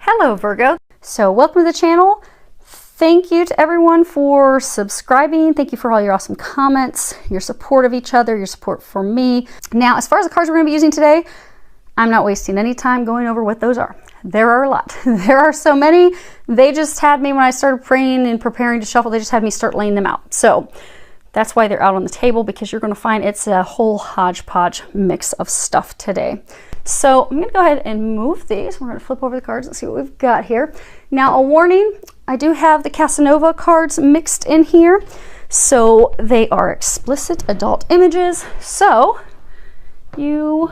Hello Virgo. So welcome to the channel. Thank you to everyone for subscribing. Thank you for all your awesome comments, your support of each other, your support for me. Now, as far as the cards we're going to be using today, I'm not wasting any time going over what those are. There are a lot. There are so many. They just had me, when I started praying and preparing to shuffle, they just had me start laying them out. So that's why they're out on the table, because you're going to find it's a whole hodgepodge mix of stuff today. So I'm going to go ahead and move these. We're going to flip over the cards and see what we've got here. Now, a warning, I do have the Casanova cards mixed in here. So they are explicit adult images. So if you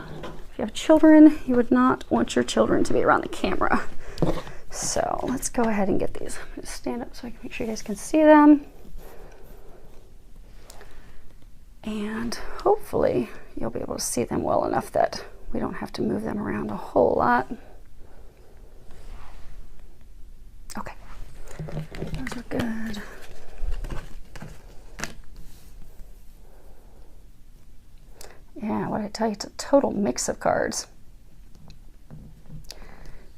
have children, you would not want your children to be around the camera. So let's go ahead and get these. I'm going to stand up so I can make sure you guys can see them. And hopefully you'll be able to see them well enough that we don't have to move them around a whole lot. Okay, those are good. Yeah, what did I tell you? It's a total mix of cards.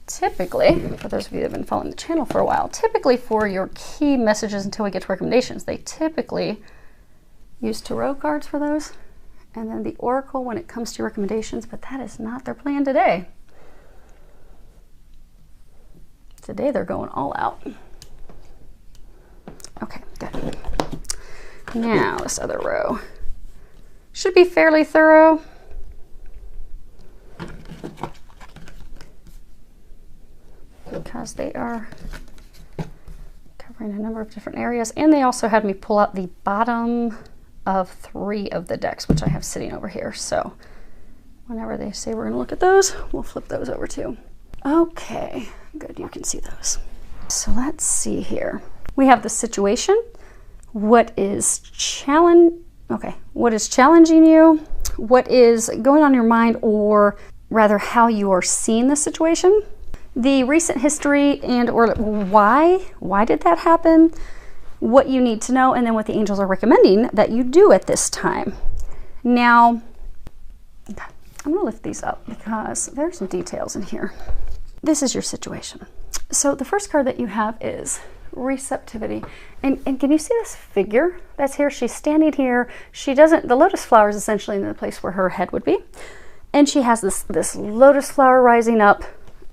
Typically, for those of you that have been following the channel for a while, typically for your key messages until we get to recommendations, they typically use tarot cards for those. And then the oracle when it comes to recommendations, but that is not their plan today. Today they're going all out. Okay, good. Now this other row should be fairly thorough. Because they are covering a number of different areas. And they also had me pull out the bottom of 3 of the decks, which I have sitting over here. So whenever they say we're going to look at those, we'll flip those over too. Okay, good, you can see those. So let's see here. We have the situation. What is challenging you? What is going on in your mind, or rather how you are seeing the situation? The recent history and or why did that happen? What you need to know, and then what the angels are recommending that you do at this time. Now, I'm going to lift these up because there's some details in here. This is your situation. So the first card that you have is receptivity. And can you see this figure that's here? She's standing here. The lotus flower is essentially in the place where her head would be. And she has this lotus flower rising up,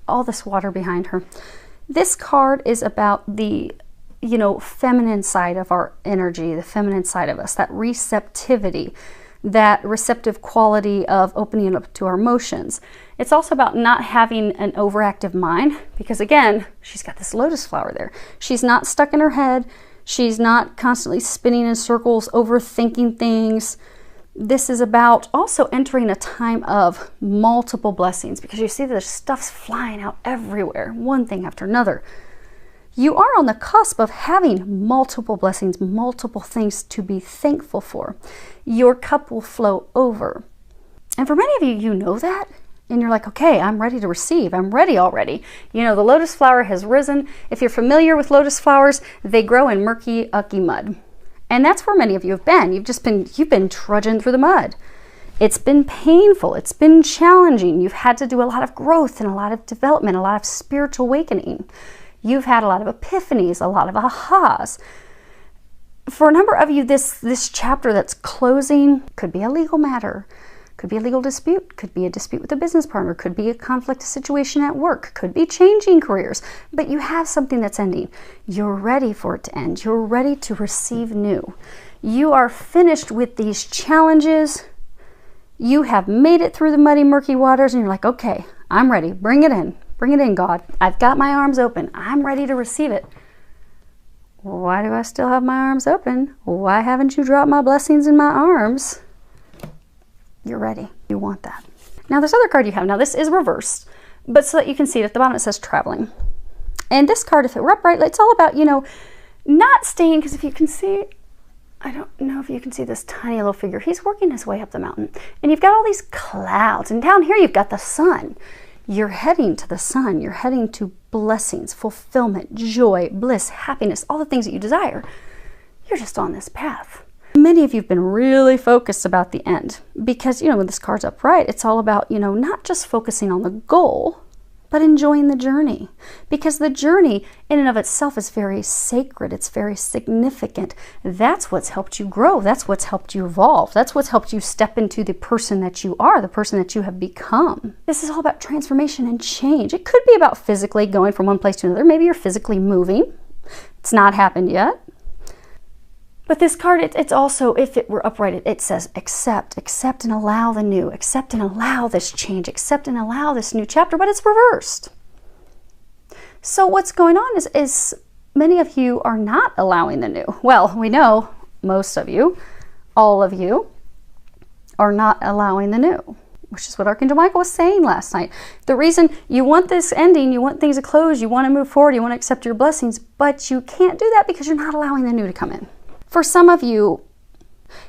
all this water behind her. This card is about the feminine side of our energy, the feminine side of us, that receptivity, that receptive quality of opening up to our emotions. It's also about not having an overactive mind, because again, she's got this lotus flower there. She's not stuck in her head. She's not constantly spinning in circles, overthinking things. This is about also entering a time of multiple blessings, because you see there's stuff's flying out everywhere, one thing after another. You are on the cusp of having multiple blessings, multiple things to be thankful for. Your cup will flow over. And for many of you, you know that. And you're like, okay, I'm ready to receive. I'm ready already. The lotus flower has risen. If you're familiar with lotus flowers, they grow in murky, ucky mud. And that's where many of you have been. You've been trudging through the mud. It's been painful. It's been challenging. You've had to do a lot of growth and a lot of development, a lot of spiritual awakening. You've had a lot of epiphanies, a lot of ahas. For a number of you, this chapter that's closing could be a legal matter, could be a legal dispute, could be a dispute with a business partner, could be a conflict situation at work, could be changing careers, but you have something that's ending. You're ready for it to end. You're ready to receive new. You are finished with these challenges. You have made it through the muddy, murky waters, and you're like, okay, I'm ready. Bring it in. Bring it in, God. I've got my arms open. I'm ready to receive it. Why do I still have my arms open? Why haven't you dropped my blessings in my arms? You're ready. You want that. Now, this other card you have, now this is reversed, but so that you can see it, at the bottom it says traveling. And this card, if it were upright, it's all about, not staying, because if you can see, I don't know if you can see this tiny little figure. He's working his way up the mountain. And you've got all these clouds. And down here you've got the sun. You're heading to the sun. You're heading to blessings, fulfillment, joy, bliss, happiness, all the things that you desire. You're just on this path. Many of you have been really focused about the end because, when this card's upright, it's all about, not just focusing on the goal, but enjoying the journey. Because the journey in and of itself is very sacred. It's very significant. That's what's helped you grow. That's what's helped you evolve. That's what's helped you step into the person that you are, the person that you have become. This is all about transformation and change. It could be about physically going from one place to another. Maybe you're physically moving. It's not happened yet. But this card, it's also, if it were upright, it says accept and allow the new, accept and allow this change, accept and allow this new chapter, but it's reversed. So what's going on is many of you are not allowing the new. Well, we know most of you, all of you, are not allowing the new, which is what Archangel Michael was saying last night. The reason you want this ending, you want things to close, you want to move forward, you want to accept your blessings, but you can't do that because you're not allowing the new to come in. For some of you,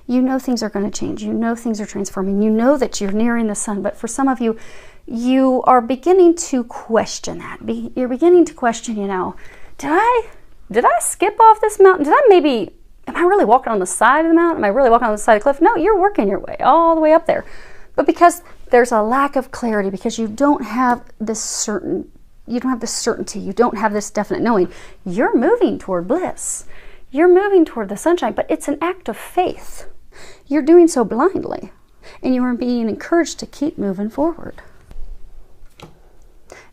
you know things are going to change. You know things are transforming. You know that you're nearing the sun. But for some of you, you are beginning to question that. You're beginning to question, you know, did I skip off this mountain? Am I really walking on the side of the mountain? Am I really walking on the side of the cliff? No, you're working your way all the way up there. But because there's a lack of clarity, because you don't have this certainty, you don't have this definite knowing, you're moving toward bliss. You're moving toward the sunshine, but it's an act of faith. You're doing so blindly, and you are being encouraged to keep moving forward.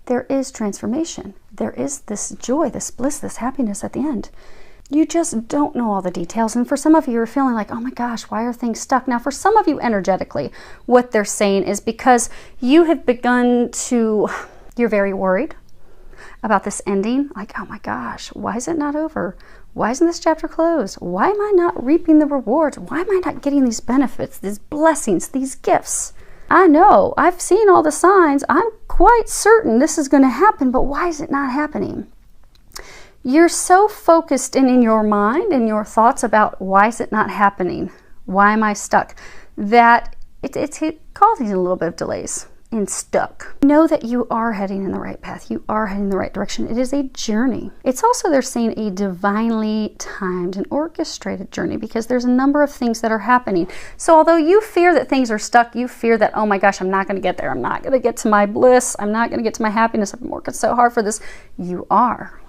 There is transformation. There is this joy, this bliss, this happiness at the end. You just don't know all the details, and for some of you, you're feeling like, oh my gosh, why are things stuck? Now, for some of you energetically, what they're saying is because you have begun to, you're very worried about this ending. Like, oh my gosh, why is it not over? Why isn't this chapter closed? Why am I not reaping the rewards? Why am I not getting these benefits, these blessings, these gifts? I know, I've seen all the signs. I'm quite certain this is going to happen, but why is it not happening? You're so focused in your mind and your thoughts about why is it not happening? Why am I stuck? That it's causing a little bit of delays and stuck. Know that you are heading in the right path. You are heading in the right direction. It is a journey. It's also, they're saying, a divinely timed and orchestrated journey, because there's a number of things that are happening. So although you fear that things are stuck, you fear that, oh my gosh, I'm not going to get there. I'm not going to get to my bliss. I'm not going to get to my happiness. I've been working so hard for this. You are.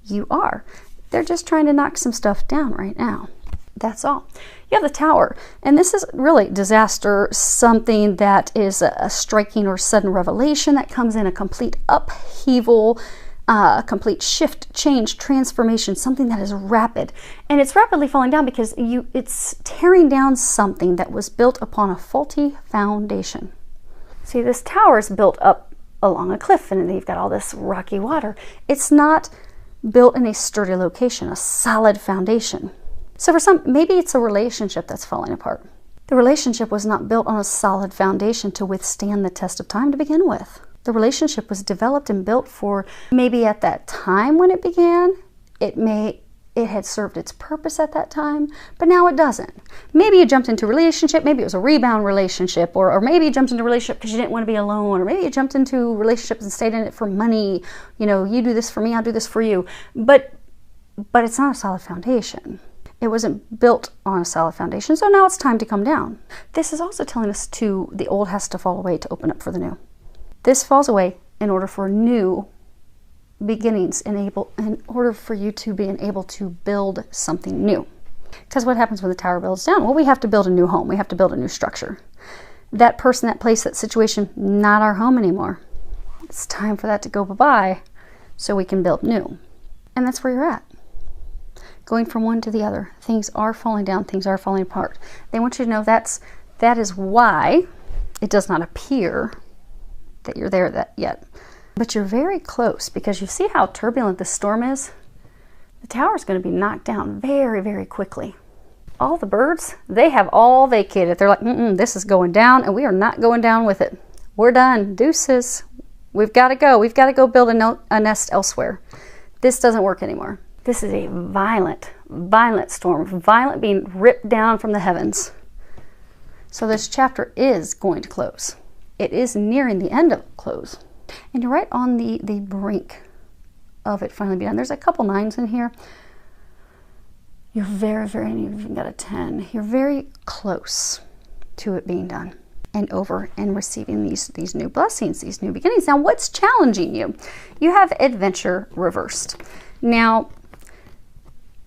You are. They're just trying to knock some stuff down right now. That's all. You have the Tower, and this is really disaster, something that is a striking or sudden revelation that comes in, a complete upheaval, complete shift, change, transformation, something that is rapid. And it's rapidly falling down because it's tearing down something that was built upon a faulty foundation. See, this tower is built up along a cliff, and you've got all this rocky water. It's not built in a sturdy location, a solid foundation. So for some, maybe it's a relationship that's falling apart. The relationship was not built on a solid foundation to withstand the test of time to begin with. The relationship was developed and built for, maybe at that time when it began, it had served its purpose at that time, but now it doesn't. Maybe you jumped into a relationship, maybe it was a rebound relationship, or maybe you jumped into a relationship because you didn't want to be alone, or maybe you jumped into relationships and stayed in it for money. You know, you do this for me, I'll do this for you. But it's not a solid foundation. It wasn't built on a solid foundation, so now it's time to come down. This is also telling us the old has to fall away to open up for the new. This falls away in order for new beginnings, in order for you to be able to build something new. Because what happens when the tower builds down? Well, we have to build a new home. We have to build a new structure. That person, that place, that situation, not our home anymore. It's time for that to go bye-bye so we can build new. And that's where you're at. Going from one to the other. Things are falling down. Things are falling apart. They want you to know that is why it does not appear that you're there yet. But you're very close, because you see how turbulent the storm is? The tower is going to be knocked down very, very quickly. All the birds, they have all vacated. They're like, this is going down, and we are not going down with it. We're done. Deuces. We've got to go. We've got to go build a nest elsewhere. This doesn't work anymore. This is a violent, violent storm. Violent, being ripped down from the heavens. So this chapter is going to close. It is nearing the end of close. And you're right on the brink of it finally being done. There's a couple 9s in here. You're very, very, you've got a 10. You're very close to it being done. and over and receiving these new blessings, these new beginnings. Now, what's challenging you? You have adventure reversed. Now,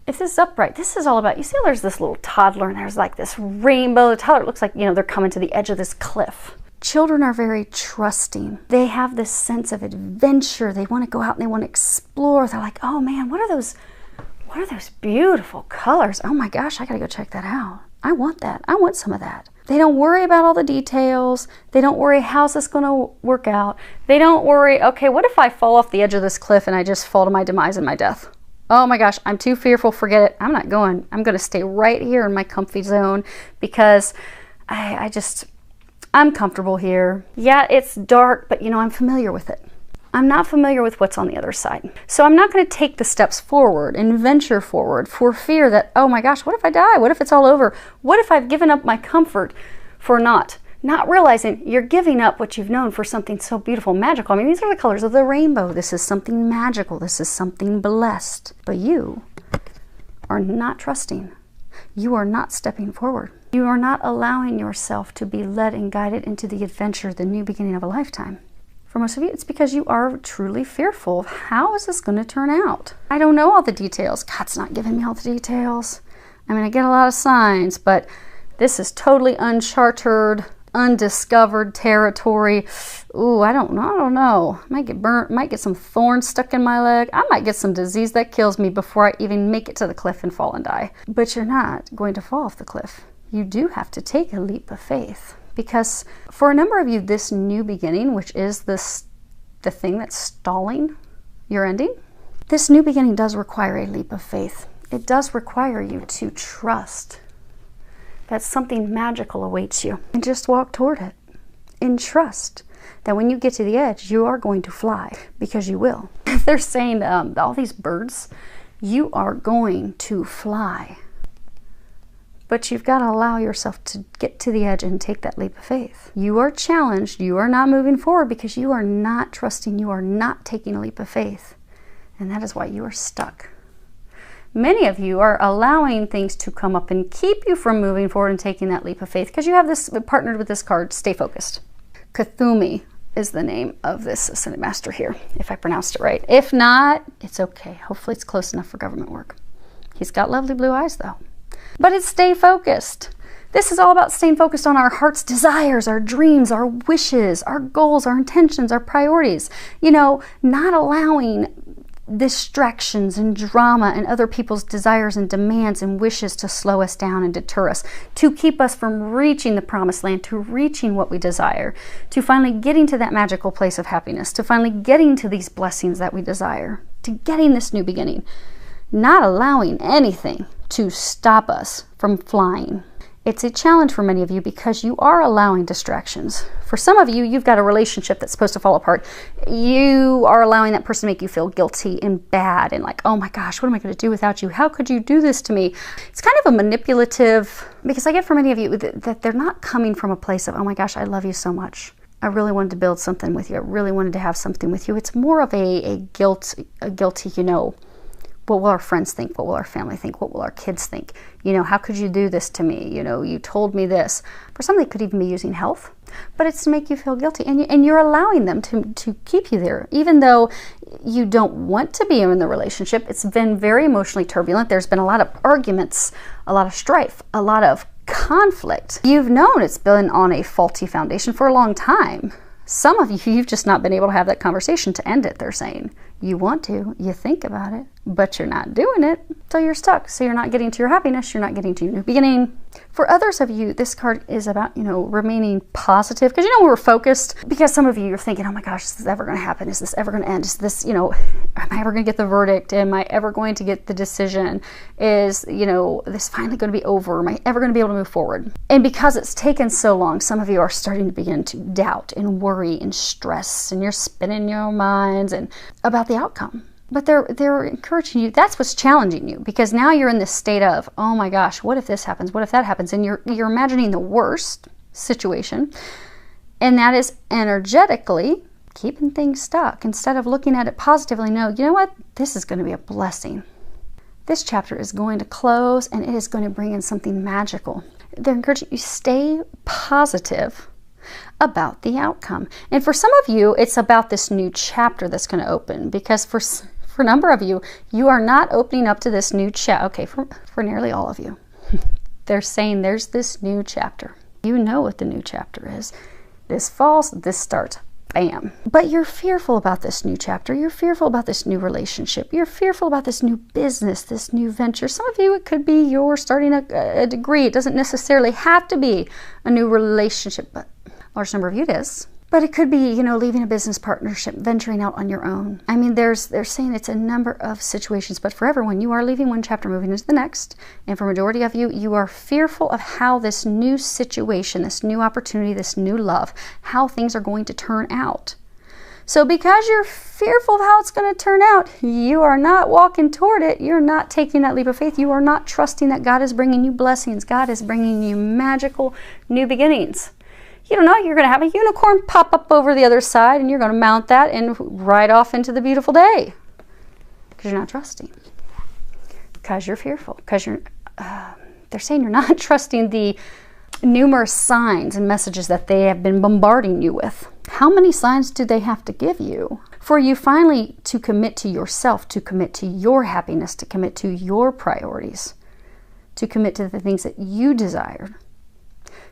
if this is upright, this is all about, you see there's this little toddler and there's like this rainbow. The toddler looks like, you know, they're coming to the edge of this cliff. Children are very trusting. They have this sense of adventure. They want to go out and they want to explore. They're like, oh man, what are those beautiful colors? Oh my gosh, I gotta go check that out. I want that. I want some of that. They don't worry about all the details. They don't worry, how's this going to work out? They don't worry, okay, what if I fall off the edge of this cliff and I just fall to my demise and my death? Oh my gosh, I'm too fearful, forget it. I'm not going. I'm going to stay right here in my comfy zone because I'm comfortable here. Yeah, it's dark, but you know, I'm familiar with it. I'm not familiar with what's on the other side. So I'm not going to take the steps forward and venture forward for fear that, oh my gosh, what if I die? What if it's all over? What if I've given up my comfort for not realizing you're giving up what you've known for something so beautiful, magical. I mean, these are the colors of the rainbow. This is something magical. This is something blessed. But you are not trusting. You are not stepping forward. You are not allowing yourself to be led and guided into the adventure, the new beginning of a lifetime. For most of you, it's because you are truly fearful of how is this going to turn out? I don't know all the details. God's not giving me all the details. I mean, I get a lot of signs, but this is totally uncharted, undiscovered territory. Ooh, I don't know. Might get burnt, might get some thorns stuck in my leg. I might get some disease that kills me before I even make it to the cliff and fall and die. But you're not going to fall off the cliff. You do have to take a leap of faith. Because for a number of you, this new beginning, which is the thing that's stalling your ending, this new beginning does require a leap of faith. It does require you to trust that something magical awaits you and just walk toward it and trust that when you get to the edge, you are going to fly, because you will. They're saying all these birds, you are going to fly. But you've got to allow yourself to get to the edge and take that leap of faith. You are challenged. You are not moving forward because you are not trusting. You are not taking a leap of faith. And that is why you are stuck. Many of you are allowing things to come up and keep you from moving forward and taking that leap of faith because you have this partnered with this card, stay focused. Kathumi is the name of this Ascended Master here, if I pronounced it right. If not, it's okay. Hopefully it's close enough for government work. He's got lovely blue eyes though. But it's stay focused. This is all about staying focused on our heart's desires, our dreams, our wishes, our goals, our intentions, our priorities. You know, not allowing distractions and drama and other people's desires and demands and wishes to slow us down and deter us, to keep us from reaching the promised land, to reaching what we desire, to finally getting to that magical place of happiness, to finally getting to these blessings that we desire, to getting this new beginning. Not allowing anything to stop us from flying. It's a challenge for many of you because you are allowing distractions. For some of you, you've got a relationship that's supposed to fall apart. You are allowing that person to make you feel guilty and bad and like, oh my gosh, what am I going to do without you? How could you do this to me? It's kind of a manipulative, because I get for many of you that they're not coming from a place of, oh my gosh, I love you so much. I really wanted to build something with you. I really wanted to have something with you. It's more of a guilty, you know, what will our friends think? What will our family think? What will our kids think? You know, how could you do this to me? You know, you told me this. For some, they could even be using health, but it's to make you feel guilty. And you're allowing them to keep you there, even though you don't want to be in the relationship. It's been very emotionally turbulent. There's been a lot of arguments, a lot of strife, a lot of conflict. You've known it's been on a faulty foundation for a long time. Some of you, you've just not been able to have that conversation to end it, they're saying. You want to, you think about it, but you're not doing it, so you're stuck. So you're not getting to your happiness, you're not getting to your new beginning. For others of you, this card is about, you know, remaining positive, because, you know, we're focused, because some of you are thinking, oh my gosh, is this ever going to happen? Is this ever going to end? Is this, you know, am I ever going to get the verdict? Am I ever going to get the decision? Is, you know, this finally going to be over? Am I ever going to be able to move forward? And because it's taken so long, some of you are starting to begin to doubt and worry and stress, and you're spinning your minds and about the outcome. But they're encouraging you. That's what's challenging you, because now you're in this state of, oh my gosh, what if this happens? What if that happens? And you're imagining the worst situation, and that is energetically keeping things stuck instead of looking at it positively. No, you know what? This is going to be a blessing. This chapter is going to close, and it is going to bring in something magical. They're encouraging you, stay positive about the outcome. And for some of you, it's about this new chapter that's going to open, because for a number of you, you are not opening up to this new chapter. Okay, for nearly all of you, they're saying there's this new chapter. You know what the new chapter is. This falls, this starts. Bam. But you're fearful about this new chapter. You're fearful about this new relationship. You're fearful about this new business, this new venture. Some of you, it could be you're starting a degree. It doesn't necessarily have to be a new relationship, but a large number of you it is. But it could be, leaving a business partnership, venturing out on your own. I mean, they're saying it's a number of situations, but for everyone, you are leaving one chapter, moving into the next. And for majority of you, you are fearful of how this new situation, this new opportunity, this new love, how things are going to turn out. So because you're fearful of how it's going to turn out, you are not walking toward it. You're not taking that leap of faith. You are not trusting that God is bringing you blessings. God is bringing you magical new beginnings. You don't know, you're going to have a unicorn pop up over the other side, and you're going to mount that and ride off into the beautiful day. Because you're not trusting. Because you're fearful. Because they're saying you're not trusting the numerous signs and messages that they have been bombarding you with. How many signs do they have to give you for you finally to commit to yourself, to commit to your happiness, to commit to your priorities, to commit to the things that you desired?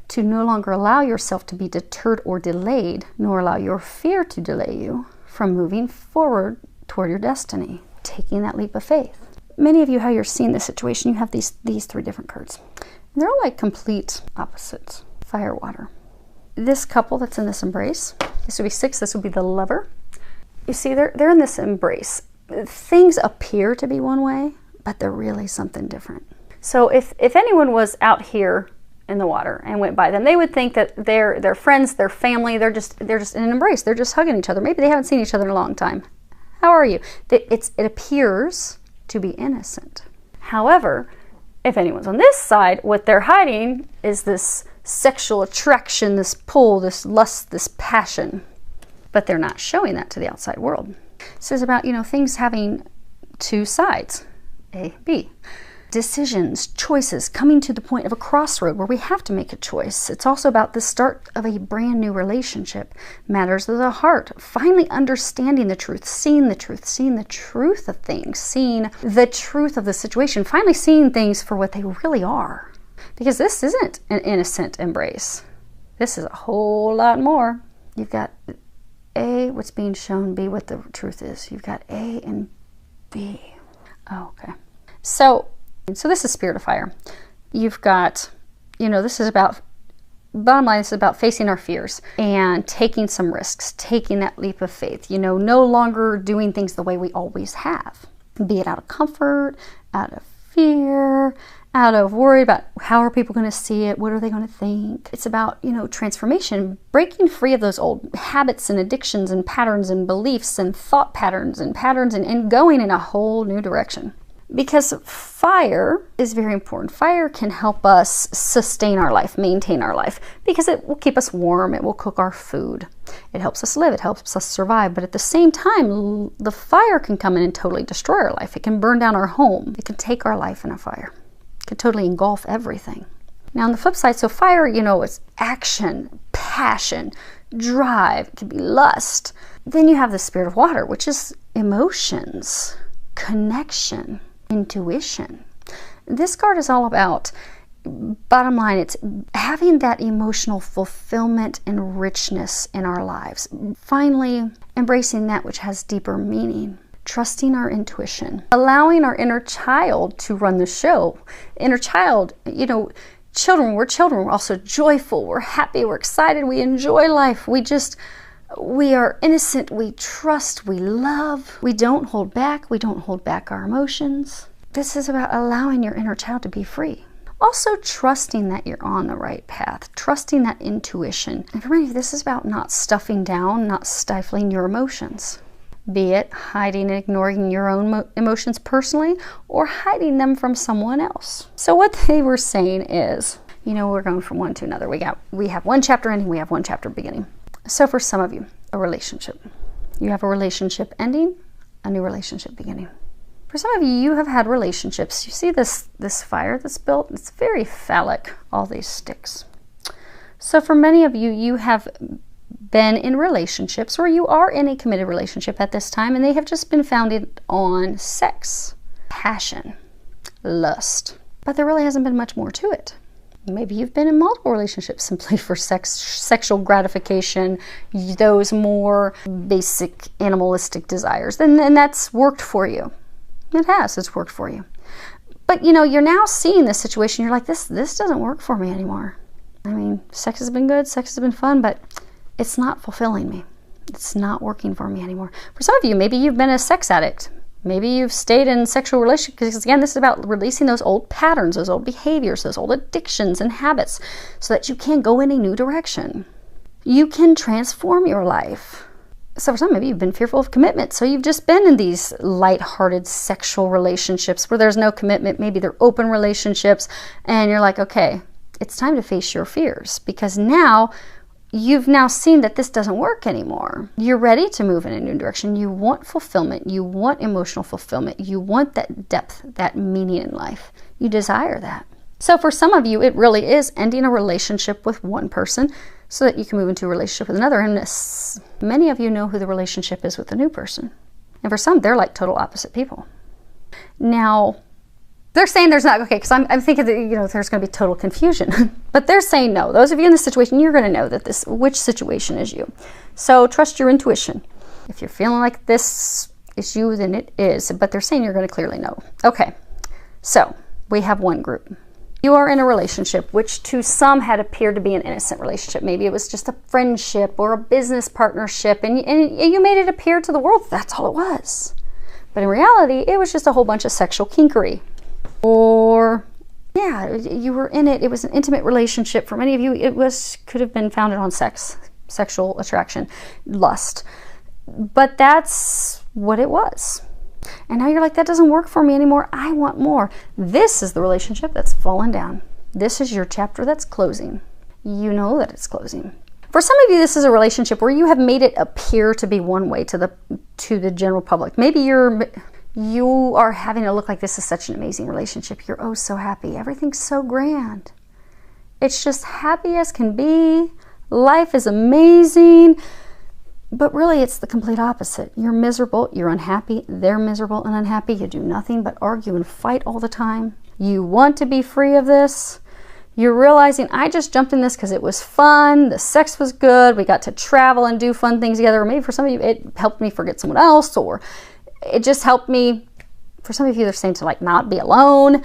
To no longer allow yourself to be deterred or delayed, nor allow your fear to delay you from moving forward toward your destiny, taking that leap of faith. Many of you, how you're seeing this situation, you have these three different cards. And they're all like complete opposites. Fire, water. This couple that's in this embrace, this would be 6, this would be the lover. You see, they're in this embrace. Things appear to be one way, but they're really something different. So if anyone was out here in the water and went by them, they would think that their friends, their family, they're just in an embrace. They're just hugging each other. Maybe they haven't seen each other in a long time. How are you? It appears to be innocent. However, if anyone's on this side, what they're hiding is this sexual attraction, this pull, this lust, this passion. But they're not showing that to the outside world. So it's about, things having two sides, A, B. Decisions, choices, coming to the point of a crossroad where we have to make a choice. It's also about the start of a brand new relationship. Matters of the heart. Finally understanding the truth, seeing the truth of things, seeing the truth of the situation, finally seeing things for what they really are. Because this isn't an innocent embrace. This is a whole lot more. You've got A, what's being shown, B, what the truth is. You've got A and B. Oh, okay. So this is spirit of fire. You've got, this is about, bottom line, this is about facing our fears and taking some risks, taking that leap of faith, no longer doing things the way we always have, be it out of comfort, out of fear, out of worry about how are people going to see it, what are they going to think. It's about, transformation, breaking free of those old habits and addictions and patterns and beliefs and thought patterns and going in a whole new direction. Because fire is very important. Fire can help us sustain our life, maintain our life, because it will keep us warm, it will cook our food. It helps us live, it helps us survive, but at the same time, the fire can come in and totally destroy our life. It can burn down our home. It can take our life in a fire. It can totally engulf everything. Now on the flip side, so fire, it's action, passion, drive, it can be lust. Then you have the spirit of water, which is emotions, connection, intuition. This card is all about, bottom line, it's having that emotional fulfillment and richness in our lives. Finally, embracing that which has deeper meaning. Trusting our intuition. Allowing our inner child to run the show. Inner child, children, we're also joyful, we're happy, we're excited, we enjoy life. We are innocent, we trust, we love, we don't hold back our emotions. This is about allowing your inner child to be free. Also trusting that you're on the right path, trusting that intuition. And for many of you, this is about not stuffing down, not stifling your emotions. Be it hiding and ignoring your own emotions personally or hiding them from someone else. So what they were saying is, we're going from one to another. We have one chapter ending, we have one chapter beginning. So for some of you, a relationship. You have a relationship ending, a new relationship beginning. For some of you, you have had relationships. You see this fire that's built? It's very phallic, all these sticks. So for many of you, you have been in relationships, or you are in a committed relationship at this time, and they have just been founded on sex, passion, lust. But there really hasn't been much more to it. Maybe you've been in multiple relationships simply for sexual gratification, those more basic animalistic desires. And that's worked for you. It's worked for you. But you're now seeing this situation, you're like, this doesn't work for me anymore. I mean, sex has been good, sex has been fun, but it's not fulfilling me. It's not working for me anymore. For some of you, maybe you've been a sex addict. Maybe you've stayed in sexual relationships, because again, this is about releasing those old patterns, those old behaviors, those old addictions and habits, so that you can go in a new direction. You can transform your life. So for some, maybe you've been fearful of commitment, so you've just been in these light-hearted sexual relationships where there's no commitment. Maybe they're open relationships, and you're like, okay, it's time to face your fears, because you've now seen that this doesn't work anymore. You're ready to move in a new direction. You want fulfillment. You want emotional fulfillment. You want that depth, that meaning in life. You desire that. So for some of you, it really is ending a relationship with one person so that you can move into a relationship with another. And many of you know who the relationship is with the new person. And for some, they're like total opposite people. Now, they're saying there's not, okay, because I'm thinking that, there's going to be total confusion. But they're saying no. Those of you in this situation, you're going to know that which situation is you. So trust your intuition. If you're feeling like this is you, then it is. But they're saying you're going to clearly know. Okay, so we have one group. You are in a relationship which to some had appeared to be an innocent relationship. Maybe it was just a friendship or a business partnership, and you made it appear to the world that's all it was. But in reality, it was just a whole bunch of sexual kinkery. Or, yeah, you were in it. It was an intimate relationship. For many of you, could have been founded on sex, sexual attraction, lust. But that's what it was. And now you're like, that doesn't work for me anymore. I want more. This is the relationship that's fallen down. This is your chapter that's closing. You know that it's closing. For some of you, this is a relationship where you have made it appear to be one way to the general public. Maybe you are having to look like this is such an amazing relationship. You're oh so happy. Everything's so grand. It's just happy as can be. Life is amazing. But really, it's the complete opposite. You're miserable. You're unhappy. They're miserable and unhappy. You do nothing but argue and fight all the time. You want to be free of this. You're realizing, I just jumped in this because it was fun. The sex was good. We got to travel and do fun things together. Or maybe for some of you, it helped me forget someone else, or it just helped me. For some of you, they're saying to not be alone.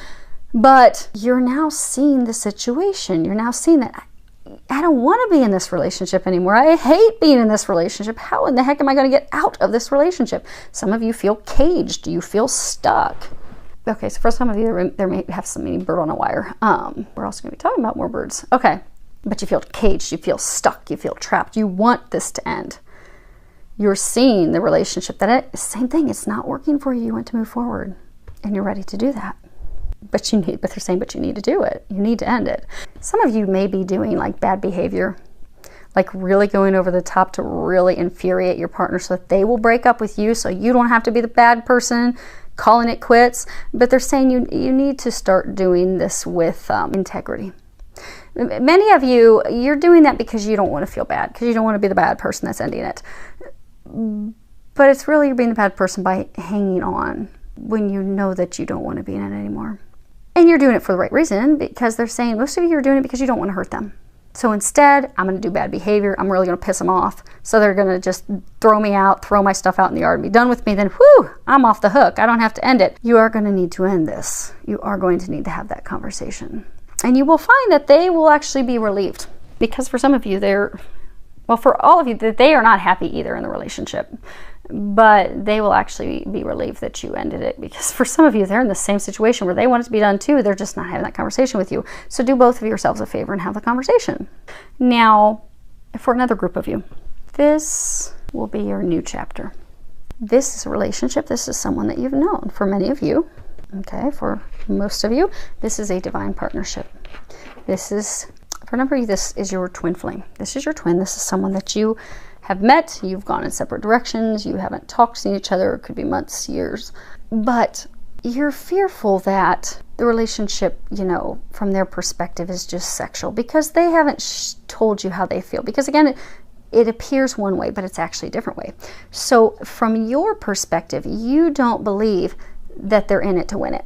But you're now seeing the situation. You're now seeing that I don't want to be in this relationship anymore. I hate being in this relationship. How in the heck am I going to get out of this relationship? Some of you feel caged. You feel stuck. Okay, so for some of you, there may have some mini bird on a wire. We're also going to be talking about more birds. Okay, but you feel caged. You feel stuck. You feel trapped. You want this to end. You're seeing the relationship same thing. It's not working for you. You want to move forward, and you're ready to do that. But they're saying, but you need to do it. You need to end it. Some of you may be doing bad behavior, really going over the top to really infuriate your partner so that they will break up with you, so you don't have to be the bad person calling it quits. But they're saying you need to start doing this with integrity. Many of you, you're doing that because you don't want to feel bad, because you don't want to be the bad person that's ending it. But it's really you're being the bad person by hanging on when you know that you don't want to be in it anymore. And you're doing it for the right reason, because they're saying most of you are doing it because you don't want to hurt them. So instead, I'm going to do bad behavior. I'm really going to piss them off. So they're going to just throw me out, throw my stuff out in the yard, and be done with me. Then, whew, I'm off the hook. I don't have to end it. You are going to need to end this. You are going to need to have that conversation. And you will find that they will actually be relieved. Because for some of you, for all of you, they are not happy either in the relationship. But they will actually be relieved that you ended it, because for some of you, they're in the same situation where they want it to be done too. They're just not having that conversation with you. So do both of yourselves a favor and have the conversation. Now, for another group of you, this will be your new chapter. This is a relationship. This is someone that you've known. For many of you, okay, for most of you, this is a divine partnership. For a number of you, this is your twin flame. This is your twin. This is someone that you have met, you've gone in separate directions, you haven't talked to each other, it could be months, years, but you're fearful that the relationship, you know, from their perspective is just sexual because they haven't told you how they feel. Because again, it appears one way, but it's actually a different way. So from your perspective, you don't believe that they're in it to win it.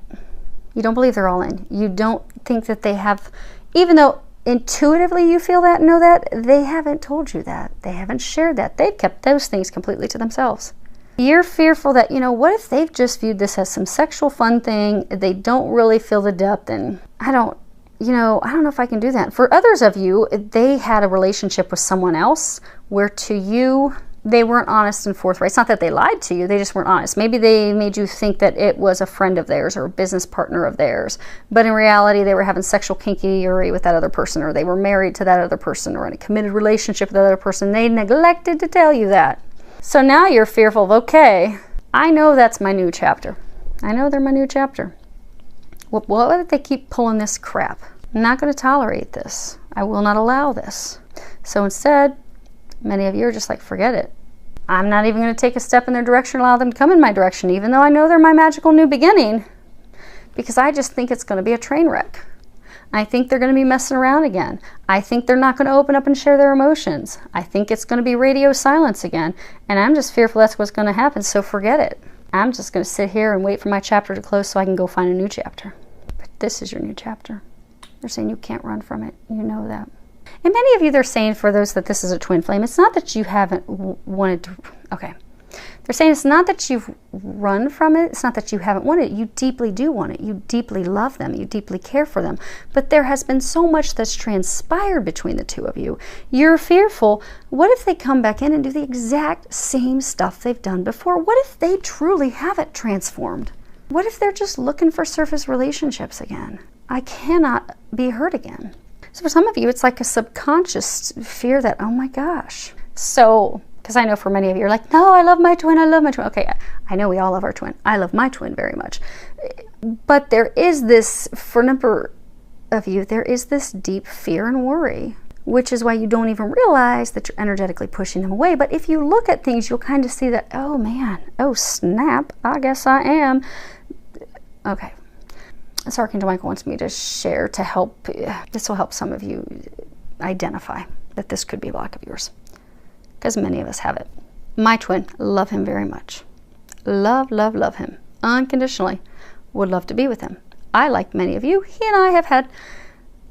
You don't believe they're all in. You don't think that they have, even though intuitively you feel that and know that, they haven't told you that. They haven't shared that. They've kept those things completely to themselves. You're fearful that, you know, what if they've just viewed this as some sexual fun thing? They don't really feel the depth, and I don't know if I can do that. For others of you, they had a relationship with someone else where to you, they weren't honest and forthright. It's not that they lied to you, they just weren't honest. Maybe they made you think that it was a friend of theirs or a business partner of theirs, but in reality they were having sexual kinky-ery with that other person, or they were married to that other person, or in a committed relationship with that other person. They neglected to tell you that. So now you're fearful of, okay, I know that's my new chapter. I know they're my new chapter. What if they keep pulling this crap? I'm not going to tolerate this. I will not allow this. So instead, many of you are just like, forget it. I'm not even going to take a step in their direction, allow them to come in my direction, even though I know they're my magical new beginning, because I just think it's going to be a train wreck. I think they're going to be messing around again. I think they're not going to open up and share their emotions. I think it's going to be radio silence again. And I'm just fearful that's what's going to happen, so forget it. I'm just going to sit here and wait for my chapter to close so I can go find a new chapter. But this is your new chapter. They're saying you can't run from it. You know that. And many of you, they're saying for those that this is a twin flame, it's not that you haven't wanted to, okay. They're saying it's not that you've run from it. It's not that you haven't wanted it. You deeply do want it. You deeply love them. You deeply care for them. But there has been so much that's transpired between the two of you. You're fearful. What if they come back in and do the exact same stuff they've done before? What if they truly haven't transformed? What if they're just looking for surface relationships again? I cannot be hurt again. So for some of you, it's like a subconscious fear that, oh my gosh. So, because I know for many of you, you're like, no, I love my twin, I love my twin. Okay, I know we all love our twin. I love my twin very much. But there is this, for a number of you, there is this deep fear and worry, which is why you don't even realize that you're energetically pushing them away. But if you look at things, you'll kind of see that, oh man, oh snap, I guess I am. Okay. So Archangel Michael wants me to share to help, this will help some of you identify that this could be a block of yours. Because many of us have it. My twin, love him very much. Love, love, love him. Unconditionally. Would love to be with him. I, like many of you, he and I have had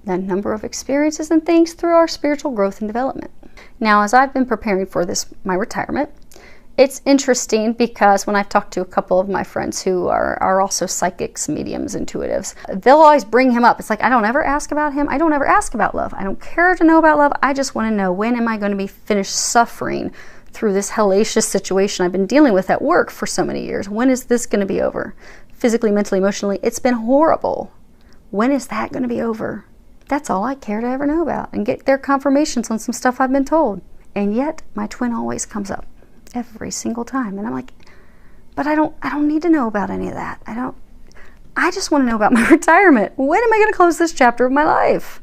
a number of experiences and things through our spiritual growth and development. Now, as I've been preparing for this, my retirement, it's interesting because when I've talked to a couple of my friends who are also psychics, mediums, intuitives, they'll always bring him up. It's like, I don't ever ask about him. I don't ever ask about love. I don't care to know about love. I just want to know, when am I going to be finished suffering through this hellacious situation I've been dealing with at work for so many years? When is this going to be over? Physically, mentally, emotionally, it's been horrible. When is that going to be over? That's all I care to ever know about, and get their confirmations on some stuff I've been told. And yet, my twin always comes up. Every single time. And I'm like, but I don't need to know about any of that. I just want to know about my retirement. When am I going to close this chapter of my life?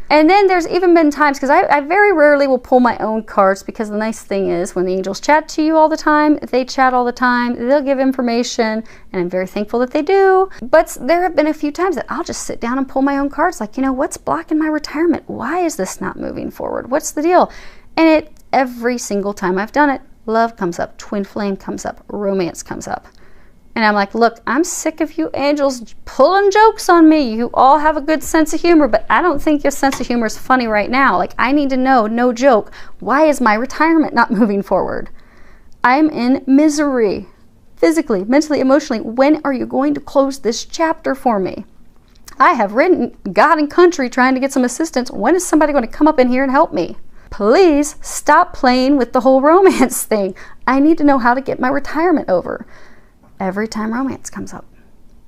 And then there's even been times, because I very rarely will pull my own cards, because the nice thing is when the angels chat to you all the time, they chat all the time, they'll give information, and I'm very thankful that they do. But there have been a few times that I'll just sit down and pull my own cards, like, what's blocking my retirement? Why is this not moving forward? What's the deal? And every single time I've done it, love comes up, twin flame comes up, romance comes up. And I'm like, look, I'm sick of you angels pulling jokes on me. You all have a good sense of humor, but I don't think your sense of humor is funny right now. Like, I need to know, no joke, why is my retirement not moving forward? I'm in misery, physically, mentally, emotionally. When are you going to close this chapter for me? I have written God and country trying to get some assistance. When is somebody going to come up in here and help me? Please stop playing with the whole romance thing. I need to know how to get my retirement over. Every time romance comes up.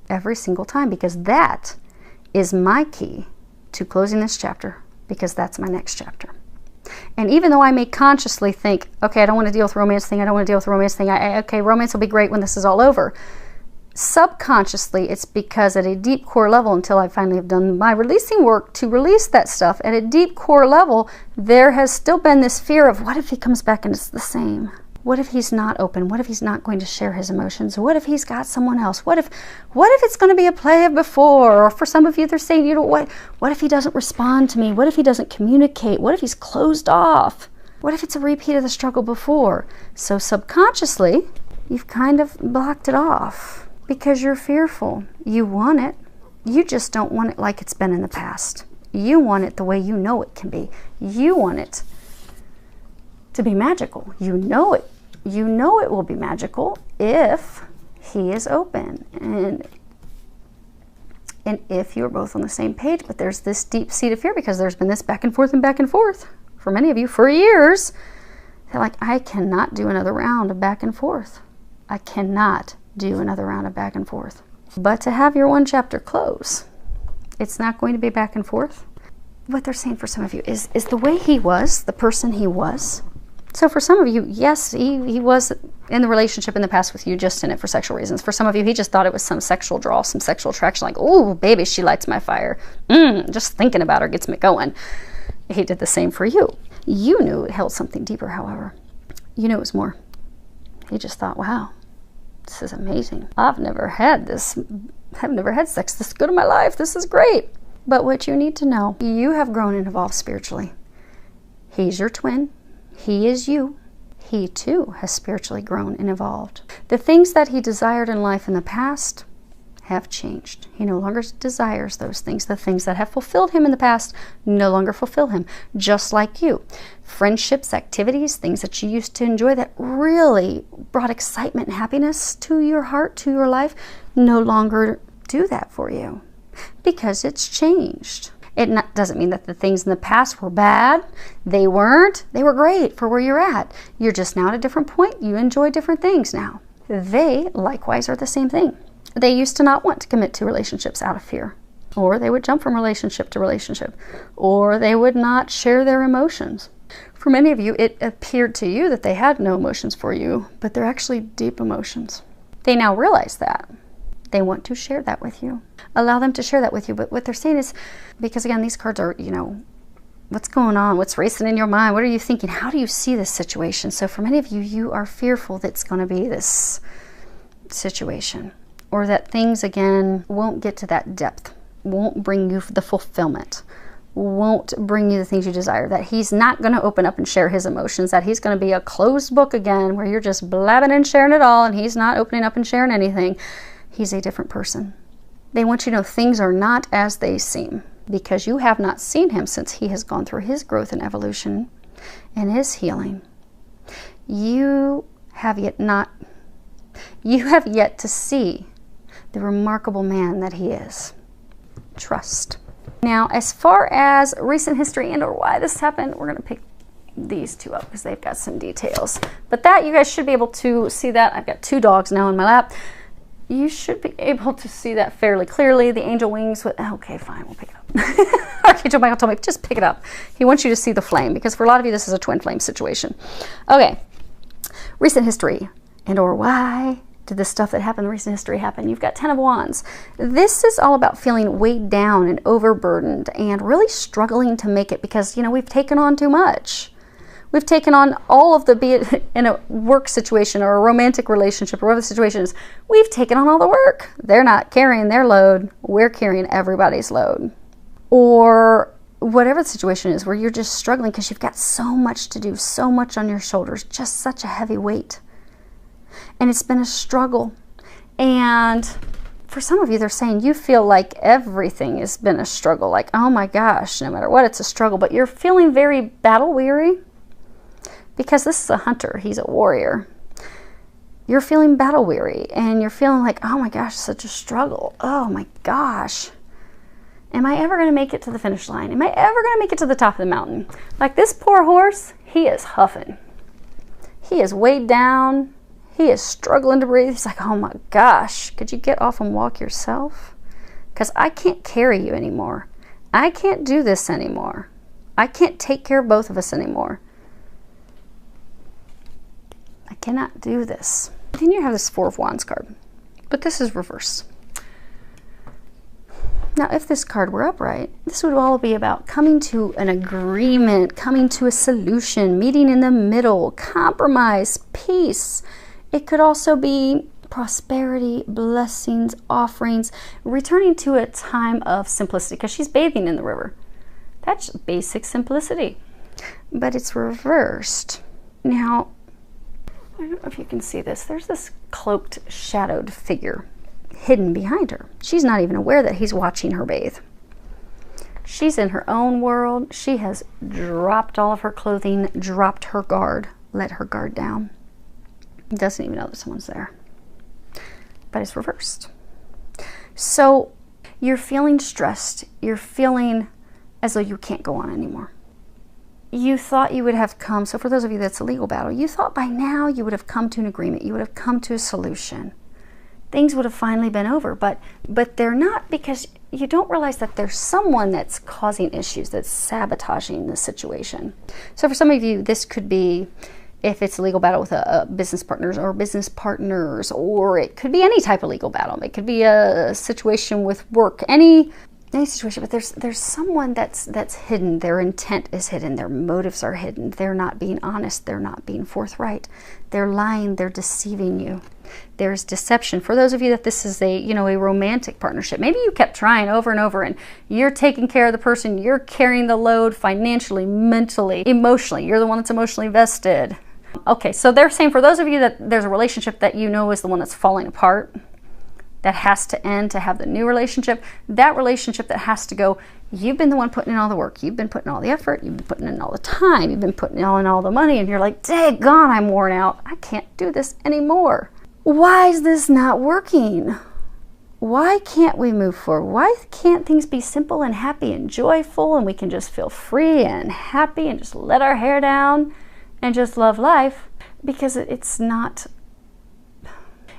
Every single time. Because that is my key to closing this chapter. Because that's my next chapter. And even though I may consciously think, okay, I don't want to deal with romance thing. I don't want to deal with romance thing. Okay, romance will be great when this is all over. Subconsciously, it's because at a deep core level, until I finally have done my releasing work to release that stuff, at a deep core level, there has still been this fear of, what if he comes back and it's the same? What if he's not open? What if he's not going to share his emotions? What if he's got someone else? What if it's going to be a play of before? Or for some of you, they're saying, you know, what if he doesn't respond to me? What if he doesn't communicate? What if he's closed off? What if it's a repeat of the struggle before? So subconsciously, you've kind of blocked it off because you're fearful. You want it. You just don't want it like it's been in the past. You want it the way you know it can be. You want it to be magical. You know it. You know it will be magical if he is open and if you're both on the same page. But there's this deep-seated fear because there's been this back and forth for many of you for years. They're like, I cannot do another round of back and forth. I cannot do another round of back and forth. But to have your one chapter close, it's not going to be back and forth. What they're saying for some of you is the way he was, the person he was. So for some of you, yes, he was in the relationship in the past with you, just in it for sexual reasons. For some of you, he just thought it was some sexual draw, some sexual attraction, like, oh, baby, she lights my fire. Just thinking about her gets me going. He did the same for you. You knew it held something deeper, however. You knew it was more. He just thought, wow, this is amazing. I've never had sex this good in my life. This is great. But what you need to know, you have grown and evolved spiritually. He's your twin. He is you. He too has spiritually grown and evolved. The things that he desired in life in the past have changed. He no longer desires those things. The things that have fulfilled him in the past no longer fulfill him, just like you. Friendships, activities, things that you used to enjoy that really brought excitement and happiness to your heart, to your life, no longer do that for you because it's changed. It doesn't mean that the things in the past were bad. They weren't. They were great for where you're at. You're just now at a different point. You enjoy different things now. They, likewise, are the same thing. They used to not want to commit to relationships out of fear. Or they would jump from relationship to relationship. Or they would not share their emotions. For many of you, it appeared to you that they had no emotions for you, but they're actually deep emotions. They now realize that. They want to share that with you. Allow them to share that with you. But what they're saying is, because again, these cards are, you know, what's going on? What's racing in your mind? What are you thinking? How do you see this situation? So for many of you, you are fearful that it's going to be this situation. Or that things, again, won't get to that depth. Won't bring you the fulfillment. Won't bring you the things you desire. That he's not going to open up and share his emotions. That he's going to be a closed book again where you're just blabbing and sharing it all and he's not opening up and sharing anything. He's a different person. They want you to know things are not as they seem because you have not seen him since he has gone through his growth and evolution and his healing. You have yet to see the remarkable man that he is. Trust. Now, as far as recent history and or why this happened, we're going to pick these two up because they've got some details. But that, you guys should be able to see that. I've got two dogs now in my lap. You should be able to see that fairly clearly. The angel wings with, okay, fine, we'll pick it up. Archangel Michael told me, just pick it up. He wants you to see the flame because for a lot of you, this is a twin flame situation. Okay, recent history and or why did the stuff that happened in recent history happen? You've got 10 of Wands. This is all about feeling weighed down and overburdened and really struggling to make it because, you know, we've taken on too much. We've taken on all of the, be it in a work situation or a romantic relationship or whatever the situation is, we've taken on all the work. They're not carrying their load. We're carrying everybody's load. Or whatever the situation is where you're just struggling because you've got so much to do, so much on your shoulders, just such a heavy weight. And it's been a struggle. And for some of you, they're saying you feel like everything has been a struggle. Like, oh my gosh, no matter what, it's a struggle. But you're feeling very battle weary. Because this is a hunter, he's a warrior. You're feeling battle weary and you're feeling like, oh my gosh, such a struggle. Oh my gosh. Am I ever going to make it to the finish line? Am I ever going to make it to the top of the mountain? Like this poor horse, he is huffing. He is weighed down. He is struggling to breathe. He's like, oh my gosh, could you get off and walk yourself? Because I can't carry you anymore. I can't do this anymore. I can't take care of both of us anymore. I cannot do this. Then you have this Four of Wands card, but this is reverse. Now, if this card were upright, this would all be about coming to an agreement, coming to a solution, meeting in the middle, compromise, peace. It could also be prosperity, blessings, offerings, returning to a time of simplicity, because she's bathing in the river. That's basic simplicity. But it's reversed. Now, I don't know if you can see this. There's this cloaked, shadowed figure hidden behind her. She's not even aware that he's watching her bathe. She's in her own world. She has dropped all of her clothing, dropped her guard, let her guard down. Doesn't even know that someone's there. But it's reversed. So you're feeling stressed. You're feeling as though you can't go on anymore. You thought you would have come, so for those of you that's a legal battle, you thought by now you would have come to an agreement. You would have come to a solution. Things would have finally been over, but they're not, because you don't realize that there's someone that's causing issues, that's sabotaging the situation. So for some of you, this could be, if it's a legal battle with a business partners, or it could be any type of legal battle. It could be a situation with work, any situation, but there's someone that's hidden. Their intent is hidden. Their motives are hidden. They're not being honest. They're not being forthright. They're lying. They're deceiving you. There's deception. For those of you that this is a romantic partnership, maybe you kept trying over and over, and you're taking care of the person. You're carrying the load financially, mentally, emotionally. You're the one that's emotionally vested. Okay, so they're saying for those of you that there's a relationship that you know is the one that's falling apart, that has to end to have the new relationship, that relationship that has to go, you've been the one putting in all the work, you've been putting all the effort, you've been putting in all the time, you've been putting in all the money, and you're like, dang God, I'm worn out. I can't do this anymore. Why is this not working? Why can't we move forward? Why can't things be simple and happy and joyful, and we can just feel free and happy and just let our hair down and just love life? Because it's not,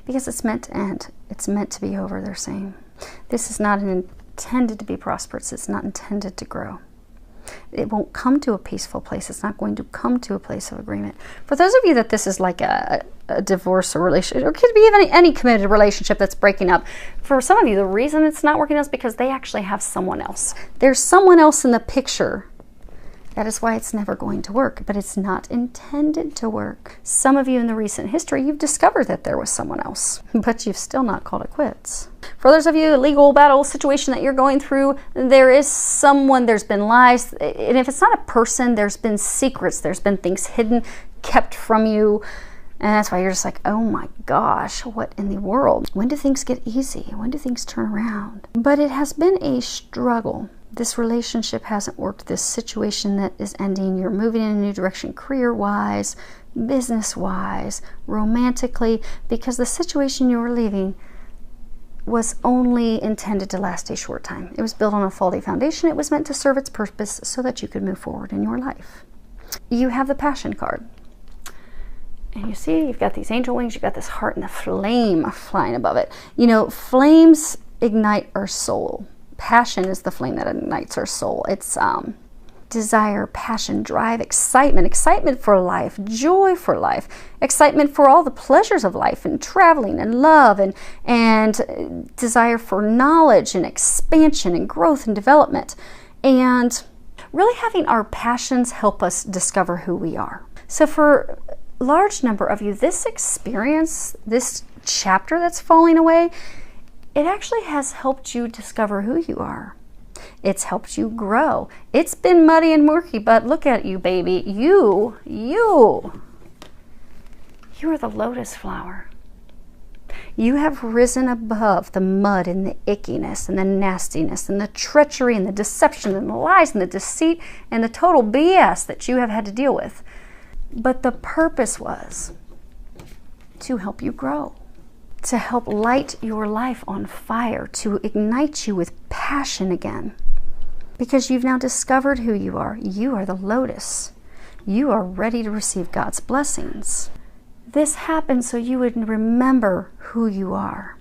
because it's meant to end. It's meant to be over, they're saying. This is not intended to be prosperous. It's not intended to grow. It won't come to a peaceful place. It's not going to come to a place of agreement. For those of you that this is like a divorce or relationship, or it could be even any committed relationship that's breaking up, for some of you, the reason it's not working is because they actually have someone else. There's someone else in the picture. That is why it's never going to work, but it's not intended to work. Some of you in the recent history, you've discovered that there was someone else, but you've still not called it quits. For others of you, a legal battle situation that you're going through, there is someone, there's been lies, and if it's not a person, there's been secrets, there's been things hidden, kept from you, and that's why you're just like, oh my gosh, what in the world? When do things get easy? When do things turn around? But it has been a struggle. This relationship hasn't worked. This situation that is ending, you're moving in a new direction, career-wise, business-wise, romantically, because the situation you were leaving was only intended to last a short time. It was built on a faulty foundation. It was meant to serve its purpose so that you could move forward in your life. You have the Passion card. And you see, you've got these angel wings, you've got this heart and the flame flying above it. You know, flames ignite our soul. Passion is the flame that ignites our soul. It's desire, passion, drive, excitement for life, joy for life, excitement for all the pleasures of life and traveling and love and desire for knowledge and expansion and growth and development. And really having our passions help us discover who we are. So for a large number of you, this experience, this chapter that's falling away, it actually has helped you discover who you are. It's helped you grow. It's been muddy and murky, but look at you, baby. You are the lotus flower. You have risen above the mud and the ickiness and the nastiness and the treachery and the deception and the lies and the deceit and the total BS that you have had to deal with. But the purpose was to help you grow, to help light your life on fire, to ignite you with passion again. Because you've now discovered who you are. You are the lotus. You are ready to receive God's blessings. This happened so you would remember who you are.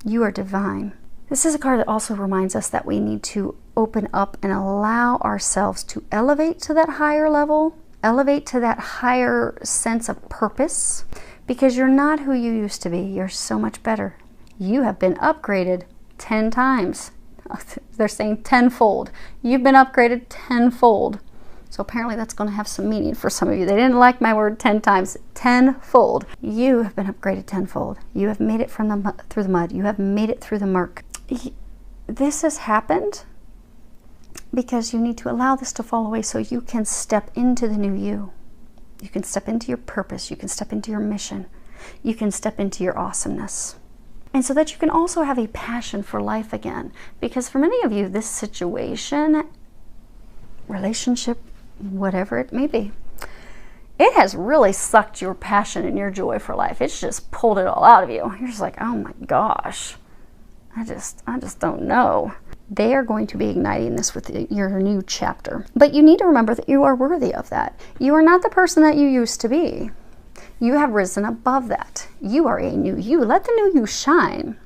You are divine. This is a card that also reminds us that we need to open up and allow ourselves to elevate to that higher level, elevate to that higher sense of purpose, because you're not who you used to be. You're so much better. You have been upgraded 10 times. They're saying tenfold. You've been upgraded tenfold. So apparently that's going to have some meaning for some of you. They didn't like my word 10 times. Tenfold. You have been upgraded tenfold. You have made it through the mud. You have made it through the murk. This has happened because you need to allow this to fall away so you can step into the new you. You can step into your purpose. You can step into your mission. You can step into your awesomeness. And so that you can also have a passion for life again. Because for many of you, this situation, relationship, whatever it may be, it has really sucked your passion and your joy for life. It's just pulled it all out of you. You're just like, oh my gosh, I just don't know. They are going to be igniting this with your new chapter. But you need to remember that you are worthy of that. You are not the person that you used to be. You have risen above that. You are a new you. Let the new you shine.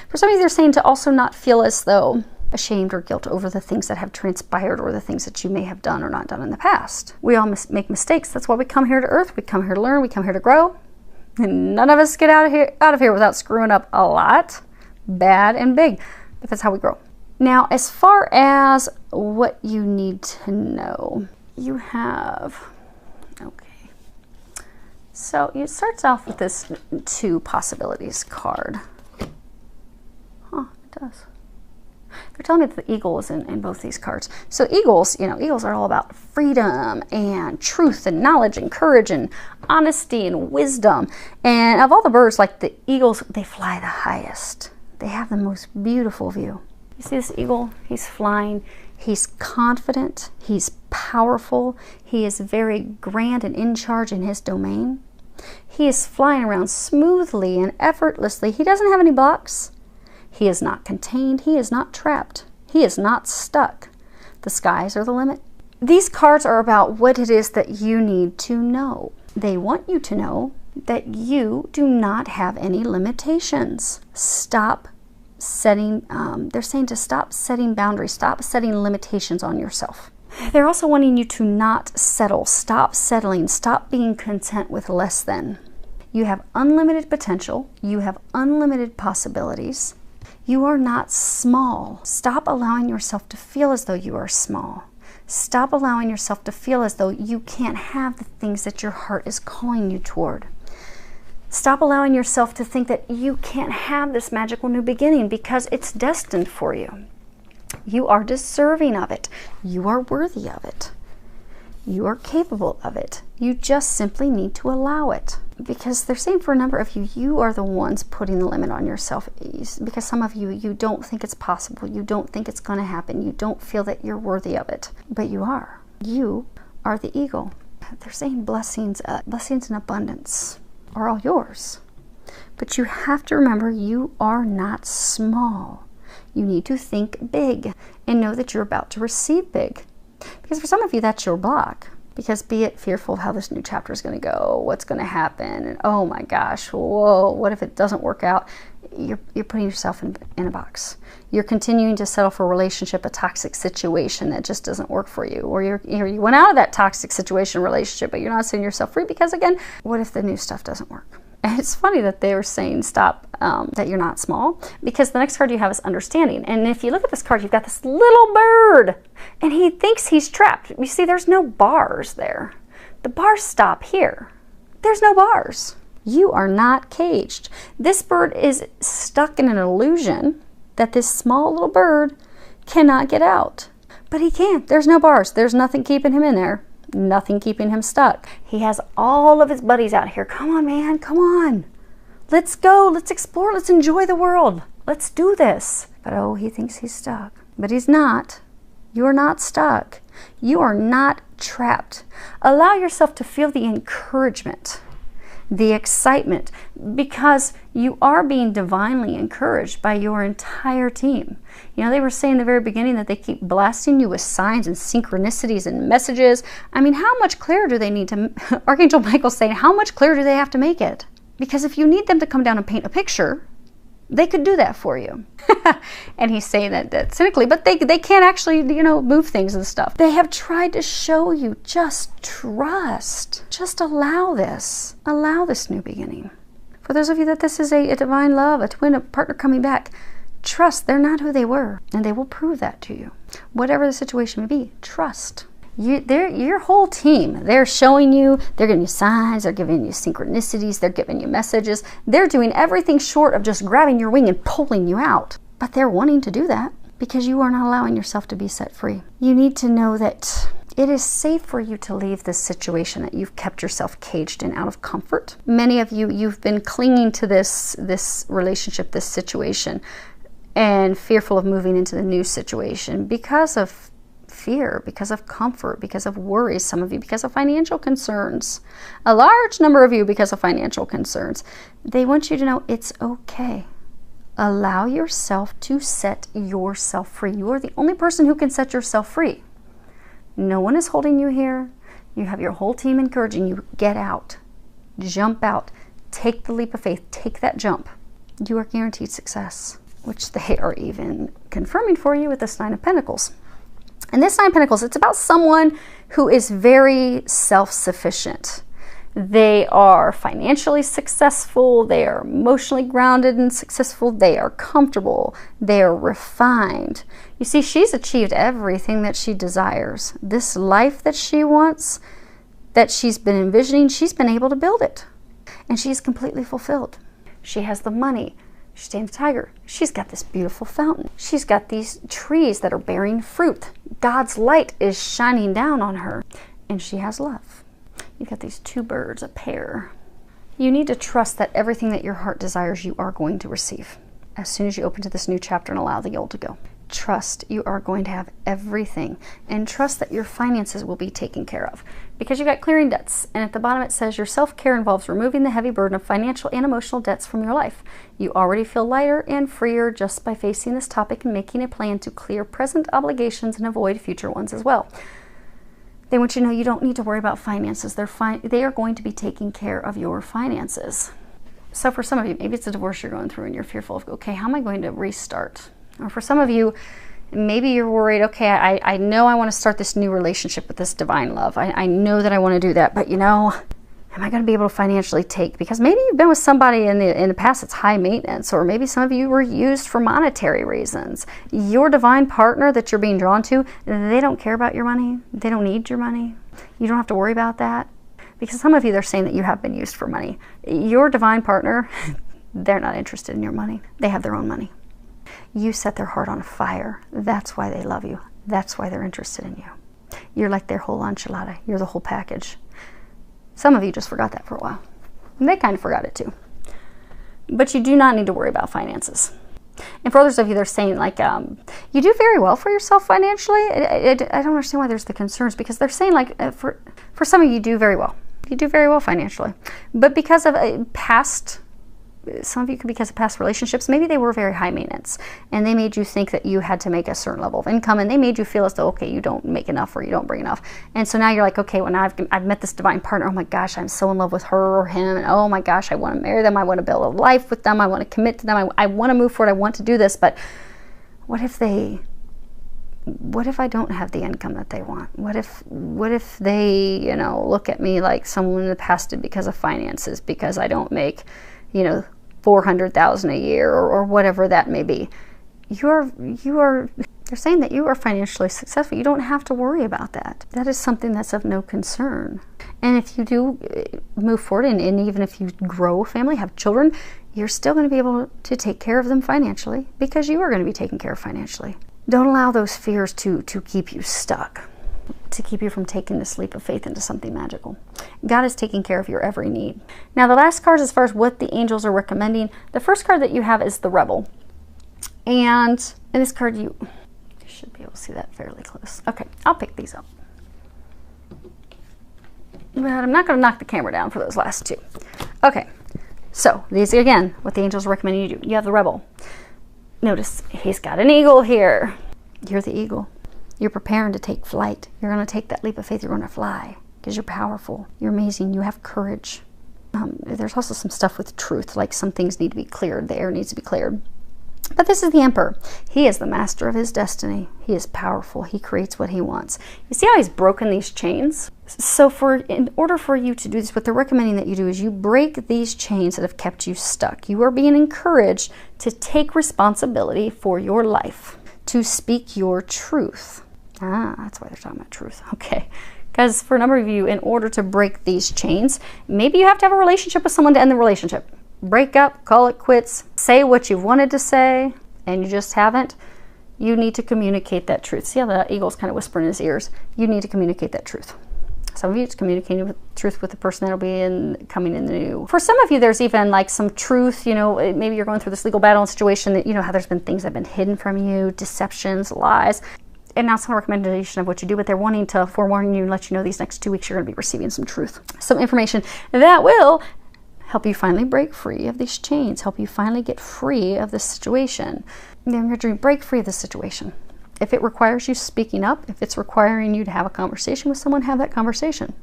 For some of you, they're saying to also not feel as though ashamed or guilt over the things that have transpired or the things that you may have done or not done in the past. We all make mistakes. That's why we come here to earth. We come here to learn. We come here to grow. And none of us get out of here without screwing up a lot, bad and big. But that's how we grow. Now, as far as what you need to know, you have, okay. So it starts off with this 2 possibilities card. Huh, it does. They're telling me that the eagle is in both these cards. So eagles, eagles are all about freedom and truth and knowledge and courage and honesty and wisdom. And of all the birds, like the eagles, they fly the highest. They have the most beautiful view. You see this eagle? He's flying. He's confident. He's powerful. He is very grand and in charge in his domain. He is flying around smoothly and effortlessly. He doesn't have any blocks. He is not contained. He is not trapped. He is not stuck. The skies are the limit. These cards are about what it is that you need to know. They want you to know that you do not have any limitations. Stop setting, they're saying to stop setting boundaries, stop setting limitations on yourself. They're also wanting you to not settle, stop settling, stop being content with less than. You have unlimited potential, you have unlimited possibilities. You are not small. Stop allowing yourself to feel as though you are small. Stop allowing yourself to feel as though you can't have the things that your heart is calling you toward. Stop allowing yourself to think that you can't have this magical new beginning because it's destined for you. You are deserving of it. You are worthy of it. You are capable of it. You just simply need to allow it. Because they're saying for a number of you, you are the ones putting the limit on yourself. Because some of you, you don't think it's possible. You don't think it's going to happen. You don't feel that you're worthy of it. But you are. You are the eagle. They're saying blessings in abundance are all yours. But you have to remember you are not small. You need to think big and know that you're about to receive big. Because for some of you, that's your block. Because be it fearful of how this new chapter is going to go, what's going to happen, and oh my gosh, whoa, what if it doesn't work out? You're putting yourself in a box. You're continuing to settle for a relationship, a toxic situation that just doesn't work for you. Or you went out of that toxic situation, relationship, but you're not setting yourself free because, again, what if the new stuff doesn't work? And it's funny that they were saying stop, that you're not small, because the next card you have is understanding. And if you look at this card, you've got this little bird, and he thinks he's trapped. You see, there's no bars there. The bars stop here. There's no bars. You are not caged. This bird is stuck in an illusion that this small little bird cannot get out. But he can't. There's no bars. There's nothing keeping him in there. Nothing keeping him stuck. He has all of his buddies out here. Come on, man. Come on. Let's go. Let's explore. Let's enjoy the world. Let's do this. But oh, he thinks he's stuck. But he's not. You're not stuck. You are not trapped. Allow yourself to feel the encouragement, the excitement, because you are being divinely encouraged by your entire team. You know, they were saying in the very beginning that they keep blasting you with signs and synchronicities and messages. I mean, how much clearer do they need to, Archangel Michael's saying, how much clearer do they have to make it? Because if you need them to come down and paint a picture, they could do that for you. And he's saying that cynically, but they can't actually, you know, move things and stuff. They have tried to show you, just trust. Just allow this. Allow this new beginning. For those of you that this is a divine love, a twin, a partner coming back, Trust they're not who they were, and they will prove that to you. Whatever the situation may be, trust. Your whole team, they're showing you, they're giving you signs, they're giving you synchronicities, they're giving you messages. They're doing everything short of just grabbing your wing and pulling you out. But they're wanting to do that because you are not allowing yourself to be set free. You need to know that it is safe for you to leave this situation that you've kept yourself caged in out of comfort. Many of you, you've been clinging to this relationship, this situation, and fearful of moving into the new situation because of fear, because of comfort, because of worries, some of you because of financial concerns, a large number of you because of financial concerns. They want you to know it's okay. Allow yourself to set yourself free. You are the only person who can set yourself free. No one is holding you here. You have your whole team encouraging you. Get out. Jump out. Take the leap of faith. Take that jump. You are guaranteed success, which they are even confirming for you with this Nine of Pentacles. And this Nine of Pentacles, it's about someone who is very self-sufficient. They are financially successful. They are emotionally grounded and successful. They are comfortable. They are refined. You see, she's achieved everything that she desires. This life that she wants, that she's been envisioning, she's been able to build it. And she's completely fulfilled. She has the money. She's tamed a tiger. She's got this beautiful fountain. She's got these trees that are bearing fruit. God's light is shining down on her. And she has love. You've got these two birds, a pair. You need to trust that everything that your heart desires, you are going to receive. As soon as you open to this new chapter and allow the old to go. Trust you are going to have everything. And trust that your finances will be taken care of. Because you've got clearing debts. And at the bottom it says your self-care involves removing the heavy burden of financial and emotional debts from your life. You already feel lighter and freer just by facing this topic and making a plan to clear present obligations and avoid future ones as well. They want you to know you don't need to worry about finances. They are going to be taking care of your finances. So for some of you, maybe it's a divorce you're going through and you're fearful of, okay, how am I going to restart? Or for some of you, maybe you're worried, okay, I know I want to start this new relationship with this divine love. I know that I want to do that, but you know, am I going to be able to financially take? Because maybe you've been with somebody in the past that's high maintenance, or maybe some of you were used for monetary reasons. Your divine partner that you're being drawn to, they don't care about your money. They don't need your money. You don't have to worry about that. Because some of you, they're saying that you have been used for money. Your divine partner, they're not interested in your money. They have their own money. You set their heart on fire. That's why they love you. That's why they're interested in you. You're like their whole enchilada. You're the whole package. Some of you just forgot that for a while. And they kind of forgot it too. But you do not need to worry about finances. And for others of you, they're saying like, you do very well for yourself financially. I don't understand why there's the concerns, because they're saying like, for some of you, you do very well. You do very well financially. But because of some of you could, because of past relationships, maybe they were very high maintenance and they made you think that you had to make a certain level of income, and they made you feel as though, okay, you don't make enough or you don't bring enough. And so now you're like, okay, well, now I've met this divine partner. Oh my gosh, I'm so in love with her or him. And oh my gosh, I want to marry them. I want to build a life with them. I want to commit to them. I want to move forward. I want to do this. But what if I don't have the income that they want? What if they, you know, look at me like someone in the past did because of finances, because I don't make, you know, $400,000 a year or whatever that may be. They're saying that you are financially successful. You don't have to worry about that. That is something that's of no concern. And if you do move forward, and even if you grow a family, have children, you're still going to be able to take care of them financially, because you are going to be taken care of financially. Don't allow those fears to keep you stuck, to keep you from taking this leap of faith into something magical. God is taking care of your every need. Now, the last card, as far as what the angels are recommending, the first card that you have is the Rebel. And in this card, you should be able to see that fairly close. Okay, I'll pick these up. But I'm not going to knock the camera down for those last two. Okay, so these again, what the angels are recommending you do. You have the Rebel. Notice he's got an eagle here. You're the eagle. You're preparing to take flight. You're going to take that leap of faith. You're going to fly because you're powerful. You're amazing. You have courage. There's also some stuff with truth, like some things need to be cleared. The air needs to be cleared. But this is the Emperor. He is the master of his destiny. He is powerful. He creates what he wants. You see how he's broken these chains? So in order for you to do this, what they're recommending that you do is you break these chains that have kept you stuck. You are being encouraged to take responsibility for your life, to speak your truth. That's why they're talking about truth. Okay. Because for a number of you, in order to break these chains, maybe you have to have a relationship with someone to end the relationship. Break up, call it quits, say what you've wanted to say, and you just haven't. You need to communicate that truth. See how the eagle's kind of whispering in his ears? You need to communicate that truth. Some of you, it's communicating the truth with the person that'll be coming in the new. For some of you, there's even like some truth, you know, maybe you're going through this legal battle and situation that, you know, how there's been things that have been hidden from you, deceptions, lies. And not some recommendation of what you do, but they're wanting to forewarn you and let you know these next 2 weeks you're going to be receiving some truth, some information that will help you finally break free of these chains, help you finally get free of this situation. Then you're going to break free of this situation. If it requires you speaking up, if it's requiring you to have a conversation with someone, have that conversation.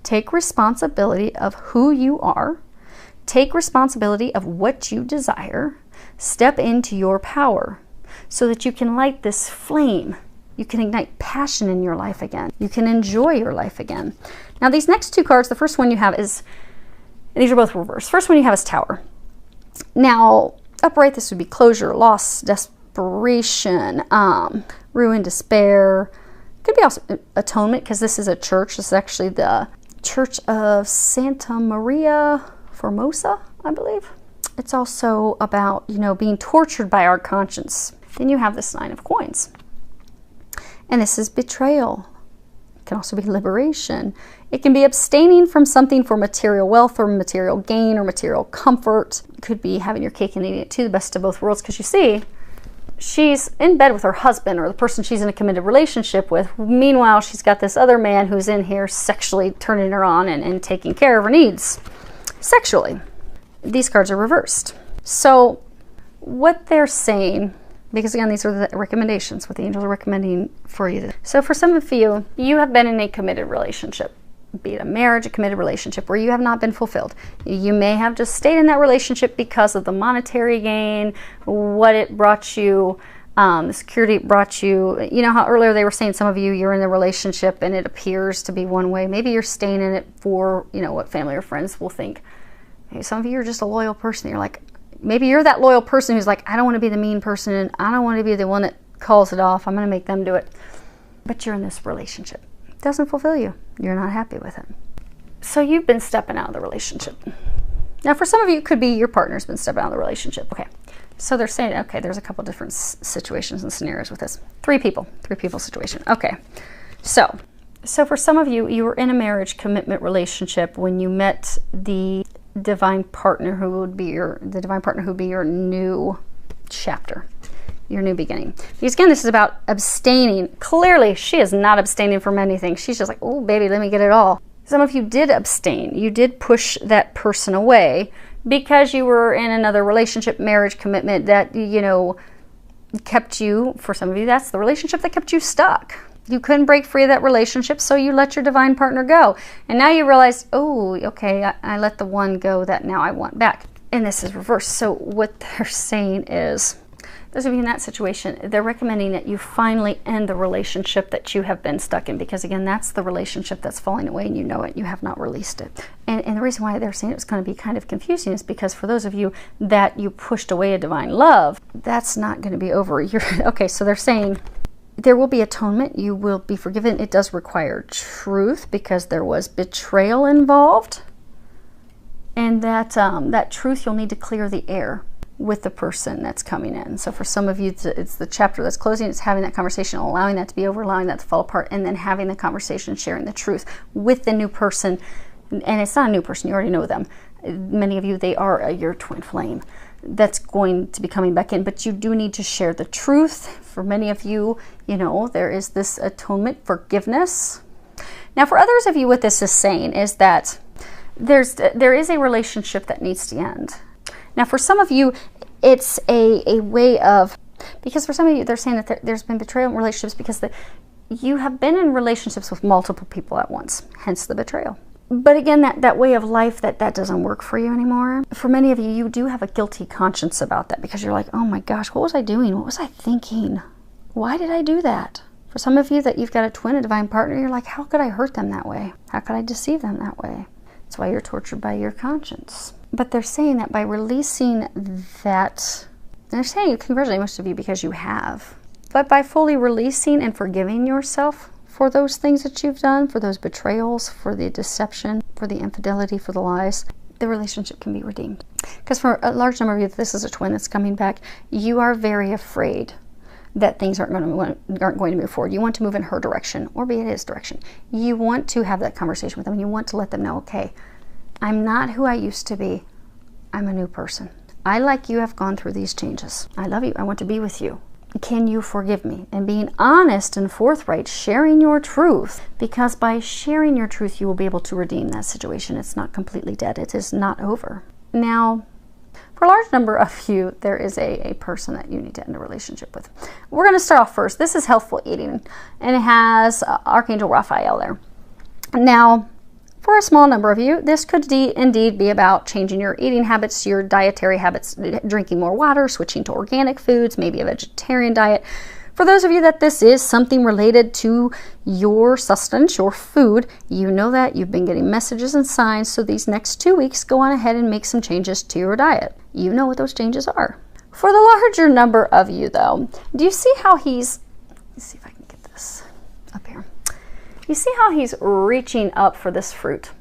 Take responsibility of who you are. Take responsibility of what you desire. Step into your power so that you can light this flame. You can ignite passion in your life again. You can enjoy your life again. Now these next 2 cards, the first one you have is, and these are both reversed. First one you have is Tower. Now, upright, this would be closure, loss, desperation, ruin, despair. Could be also atonement, because this is a church. This is actually the Church of Santa Maria Formosa, I believe. It's also about, you know, being tortured by our conscience. Then you have this 9 of Coins. And this is betrayal. It can also be liberation. It can be abstaining from something for material wealth or material gain or material comfort. It could be having your cake and eating it too, the best of both worlds, because you see, she's in bed with her husband or the person she's in a committed relationship with. Meanwhile, she's got this other man who's in here sexually turning her on and taking care of her needs sexually. These cards are reversed. So what they're saying, because again, these are the recommendations, what the angels are recommending for you. So for some of you, you have been in a committed relationship, be it a marriage, a committed relationship, where you have not been fulfilled. You may have just stayed in that relationship because of the monetary gain, what it brought you, the security it brought you. You know how earlier they were saying some of you, you're in the relationship and it appears to be one way. Maybe you're staying in it for, you know, what family or friends will think. Maybe some of you are just a loyal person. You're like, maybe you're that loyal person who's like, I don't want to be the mean person and I don't want to be the one that calls it off. I'm going to make them do it. But you're in this relationship. It doesn't fulfill you. You're not happy with it. So you've been stepping out of the relationship. Now for some of you, it could be your partner's been stepping out of the relationship. Okay. So they're saying, okay, there's a couple different situations and scenarios with this. 3 people situation. Okay. So for some of you, you were in a marriage commitment relationship when you met the divine partner who would be your new chapter, your new beginning. Because again, this is about abstaining. Clearly, she is not abstaining from anything. She's just like, oh, baby, let me get it all. Some of you did abstain. You did push that person away because you were in another relationship, marriage commitment that, you know, kept you, for some of you, that's the relationship that kept you stuck. You couldn't break free of that relationship, so you let your divine partner go. And now you realize, oh, okay, I let the one go that now I want back. And this is reversed. So what they're saying is, those of you in that situation, they're recommending that you finally end the relationship that you have been stuck in, because again, that's the relationship that's falling away and you know it, you have not released it. And the reason why they're saying it's going to be kind of confusing is because for those of you that you pushed away a divine love, that's not going to be over. Okay, so they're saying, there will be atonement. You will be forgiven. It does require truth because there was betrayal involved. And that truth, you'll need to clear the air with the person that's coming in. So for some of you, it's the chapter that's closing. It's having that conversation, allowing that to be over, allowing that to fall apart, and then having the conversation, sharing the truth with the new person. And it's not a new person. You already know them. Many of you, they are your twin flame that's going to be coming back in, but you do need to share the truth. For many of you, you know, there is this atonement, forgiveness. Now for others of you, what this is saying is that there is a relationship that needs to end. Now for some of you, it's a way of, because for some of you, they're saying that there's been betrayal in relationships because you have been in relationships with multiple people at once, hence the betrayal. But again, that way of life, that doesn't work for you anymore. For many of you, you do have a guilty conscience about that because you're like, oh my gosh, what was I doing? What was I thinking? Why did I do that? For some of you that you've got a twin, a divine partner, you're like, how could I hurt them that way? How could I deceive them that way? That's why you're tortured by your conscience. But they're saying that by releasing that, they're saying, congratulating most of you because you have, but by fully releasing and forgiving yourself for those things that you've done, for those betrayals, for the deception, for the infidelity, for the lies, the relationship can be redeemed. Because for a large number of you, if this is a twin that's coming back, you are very afraid that things aren't going to move forward. You want to move in her direction, or be it his direction. You want to have that conversation with them. You want to let them know, okay, I'm not who I used to be. I'm a new person. I, like you, have gone through these changes. I love you. I want to be with you. Can you forgive me? And being honest and forthright, sharing your truth, because by sharing your truth, you will be able to redeem that situation. It's not completely dead. It is not over. Now, for a large number of you, there is a person that you need to end a relationship with. We're going to start off first. This is Healthful Eating, and it has Archangel Raphael there. Now, for a small number of you, this could indeed be about changing your eating habits, your dietary habits, drinking more water, switching to organic foods, maybe a vegetarian diet. For those of you that this is something related to your sustenance, your food, you know that you've been getting messages and signs. So these next 2 weeks, go on ahead and make some changes to your diet. You know what those changes are. For the larger number of you, though, do you see how he's, let's see if I can get this up here. You see how he's reaching up for this fruit?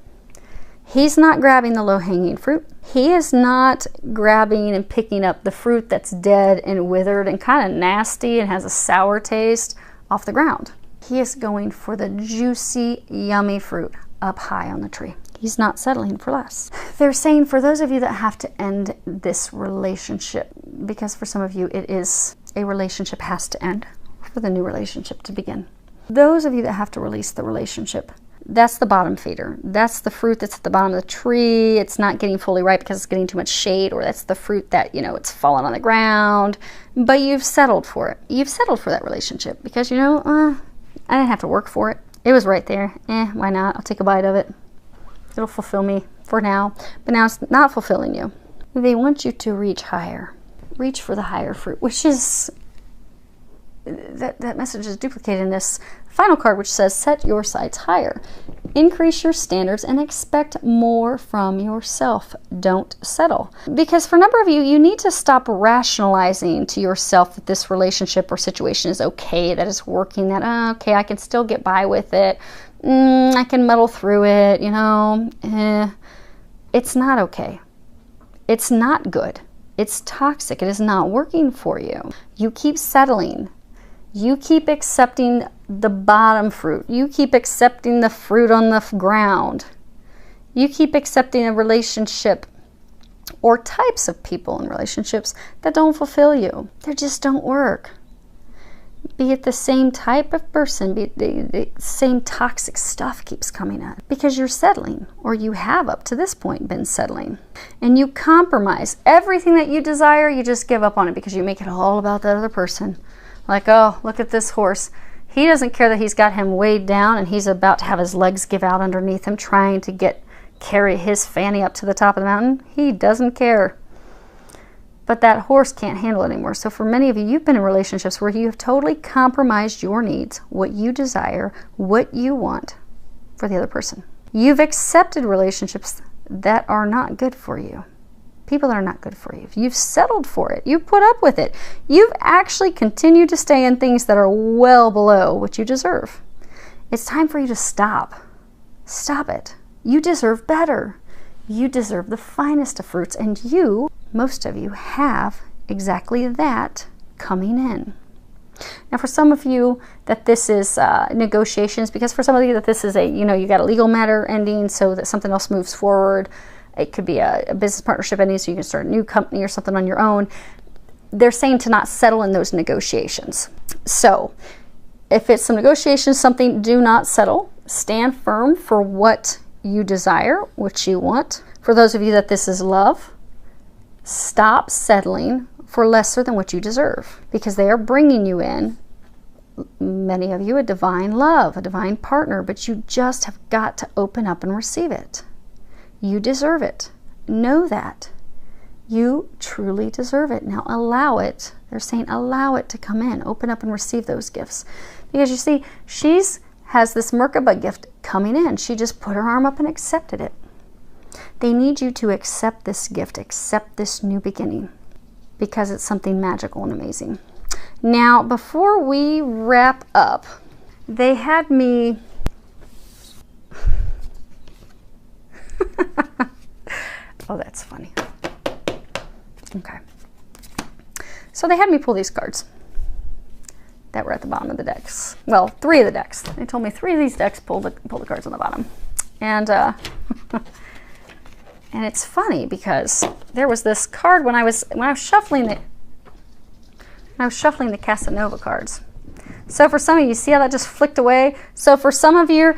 He's not grabbing the low-hanging fruit. He is not grabbing and picking up the fruit that's dead and withered and kind of nasty and has a sour taste off the ground. He is going for the juicy, yummy fruit up high on the tree. He's not settling for less. They're saying for those of you that have to end this relationship, because for some of you it is a relationship has to end for the new relationship to begin. Those of you that have to release the relationship, that's the bottom feeder. That's the fruit that's at the bottom of the tree. It's not getting fully ripe because it's getting too much shade, or that's the fruit that, you know, it's fallen on the ground, but you've settled for it. You've settled for that relationship because, you know, I didn't have to work for it. It was right there. Why not? I'll take a bite of it. It'll fulfill me for now, but now it's not fulfilling you. They want you to reach higher. Reach for the higher fruit, which is, that message is duplicated in this final card, which says set your sights higher. Increase your standards and expect more from yourself. Don't settle. Because for a number of you, you need to stop rationalizing to yourself that this relationship or situation is okay, that it's working, that, okay, I can still get by with it. I can muddle through it, you know. It's not okay. It's not good. It's toxic. It is not working for you. You keep settling. You keep accepting the bottom fruit. You keep accepting the fruit on the ground. You keep accepting a relationship or types of people in relationships that don't fulfill you. They just don't work. Be it the same type of person, be it the same toxic stuff keeps coming up because you're settling, or you have up to this point been settling. And you compromise. Everything that you desire, you just give up on it because you make it all about that other person. Like, oh, look at this horse. He doesn't care that he's got him weighed down and he's about to have his legs give out underneath him trying to carry his fanny up to the top of the mountain. He doesn't care. But that horse can't handle it anymore. So for many of you, you've been in relationships where you have totally compromised your needs, what you desire, what you want for the other person. You've accepted relationships that are not good for you. People that are not good for you. You've settled for it. You've put up with it. You've actually continued to stay in things that are well below what you deserve. It's time for you to stop. Stop it. You deserve better. You deserve the finest of fruits, and you, most of you, have exactly that coming in. Now, for some of you that this is negotiations, because for some of you that this is you got a legal matter ending so that something else moves forward. It could be a business partnership ending so you can start a new company or something on your own. They're saying to not settle in those negotiations. So if it's some negotiations, something, do not settle. Stand firm for what you desire, what you want. For those of you that this is love, stop settling for lesser than what you deserve, because they are bringing you in many of you, a divine love, a divine partner, but you just have got to open up and receive it. You deserve it. Know that. You truly deserve it. Now allow it. They're saying allow it to come in. Open up and receive those gifts. Because you see, has this Merkaba gift coming in. She just put her arm up and accepted it. They need you to accept this gift, accept this new beginning, because it's something magical and amazing. Now, before we wrap up, they had me... Oh, that's funny. Okay. So they had me pull these cards that were at the bottom of the decks. Well, 3 of the decks. They told me 3 of these decks pull the cards on the bottom. And and it's funny because there was this card when I was shuffling the Casanova cards. So for some of you, see how that just flicked away? So for some of your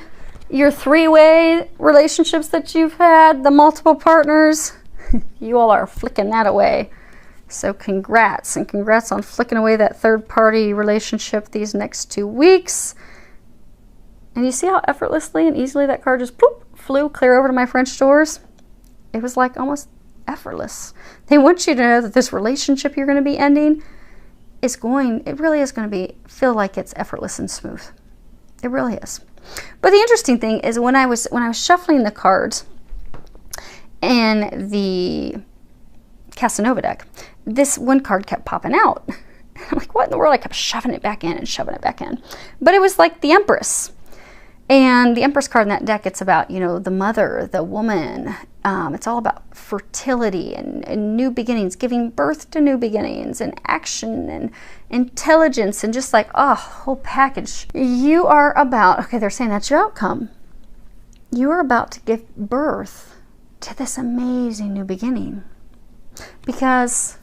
3-way relationships that you've had, the multiple partners, you all are flicking that away. So congrats, and congrats on flicking away that third-party relationship these next 2 weeks. And you see how effortlessly and easily that card just poof, flew clear over to my French doors? It was like almost effortless. They want you to know that this relationship you're going to be ending it really is going to feel like it's effortless and smooth. It really is. But the interesting thing is when I was shuffling the cards in the Casanova deck, this one card kept popping out. I'm like, what in the world? I kept shoving it back in and shoving it back in. But it was like the Empress. And the Empress card in that deck, it's about, the mother, the woman. It's all about fertility and new beginnings, giving birth to new beginnings and action and intelligence and just like, whole package. You are about, okay, they're saying that's your outcome. You are about to give birth to this amazing new beginning. Because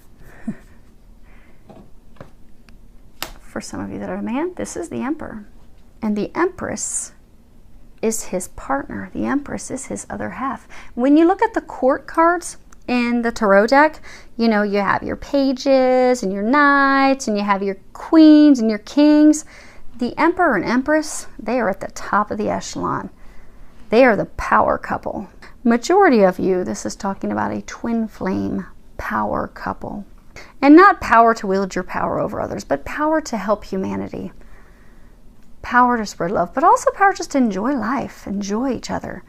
for some of you that are a man, this is the Emperor. And the Empress is his partner. The Empress is his other half. When you look at the court cards in the tarot deck, you have your pages and your knights and you have your queens and your kings. The Emperor and Empress, they are at the top of the echelon. They are the power couple. Majority of you, this is talking about a twin flame power couple. And not power to wield your power over others, but power to help humanity. Power to spread love, but also power just to enjoy life, enjoy each other.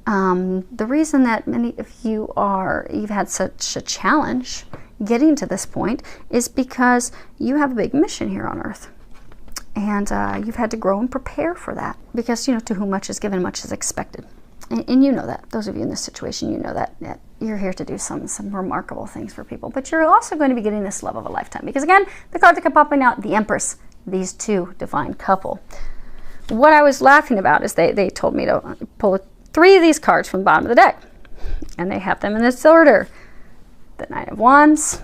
The reason that many of you've had such a challenge getting to this point is because you have a big mission here on Earth. And you've had to grow and prepare for that. Because, to whom much is given, much is expected. And you know that. Those of you in this situation, you know that you're here to do some remarkable things for people. But you're also going to be getting this love of a lifetime. Because again, the cards that kept popping out, the Empress, these 2 divine couple. What I was laughing about is they told me to pull 3 of these cards from the bottom of the deck. And they have them in this order. The Knight of Wands.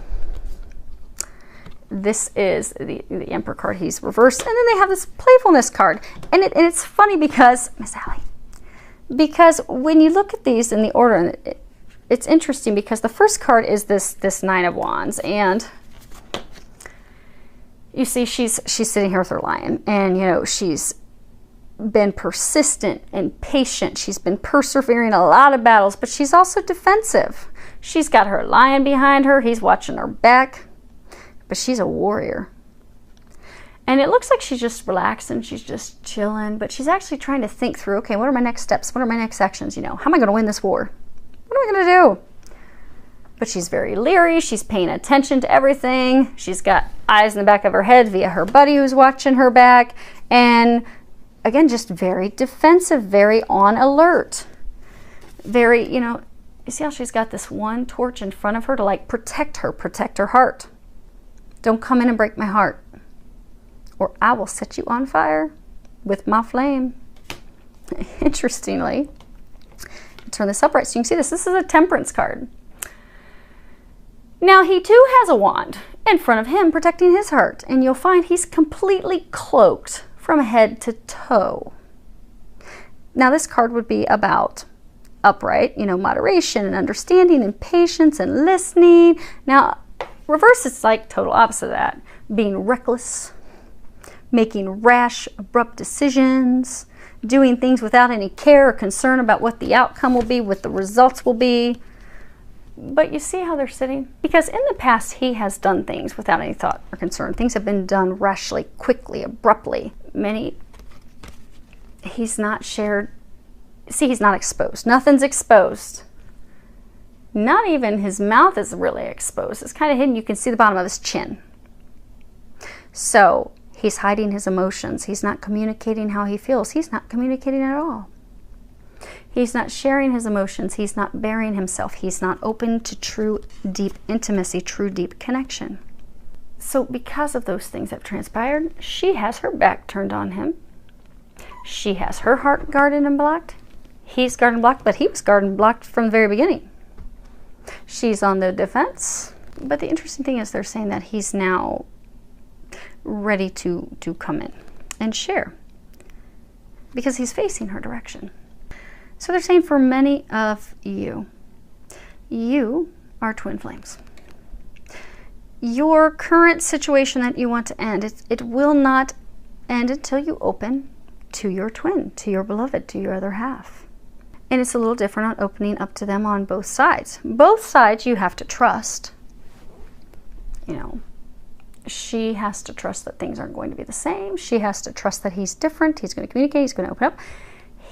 This is the Emperor card. He's reversed. And then they have this Playfulness card. And it's funny because, Miss Allie, because when you look at these in the order, it's interesting because the first card is this Nine of Wands. And you see she's sitting here with her lion. And, she's been persistent and patient. She's been persevering a lot of battles, but she's also defensive. She's got her lion behind her. He's watching her back, but she's a warrior. And it looks like she's just relaxing. She's just chilling, but she's actually trying to think through, okay, what are my next steps? What are my next actions? How am I going to win this war? What am I going to do? But she's very leery. She's paying attention to everything. She's got eyes in the back of her head via her buddy who's watching her back. And again, just very defensive, very on alert. Very, you see how she's got this one torch in front of her to like protect her heart. Don't come in and break my heart, or I will set you on fire with my flame. Interestingly, I'll turn this upright so you can see this. This is a Temperance card. Now, he too has a wand in front of him protecting his heart, and you'll find he's completely cloaked from head to toe. Now, this card would be about upright, moderation and understanding and patience and listening. Now, reverse is like total opposite of that. Being reckless, making rash, abrupt decisions, doing things without any care or concern about what the outcome will be, what the results will be. But you see how they're sitting? Because in the past, he has done things without any thought or concern. Things have been done rashly, quickly, abruptly. He's not shared. See, he's not exposed. Nothing's exposed. Not even his mouth is really exposed. It's kind of hidden. You can see the bottom of his chin. So he's hiding his emotions. He's not communicating how he feels. He's not communicating at all. He's not sharing his emotions. He's not bearing himself. He's not open to true, deep intimacy, true, deep connection. So because of those things that have transpired, she has her back turned on him. She has her heart guarded and blocked. He's guarded and blocked, but he was guarded and blocked from the very beginning. She's on the defense. But the interesting thing is they're saying that he's now ready to come in and share because he's facing her direction. So they're saying for many of you, you are twin flames. Your current situation that you want to end, it will not end until you open to your twin, to your beloved, to your other half. And it's a little different on opening up to them on both sides. Both sides you have to trust. You know, she has to trust that things aren't going to be the same. She has to trust that he's different. He's going to communicate. He's going to open up.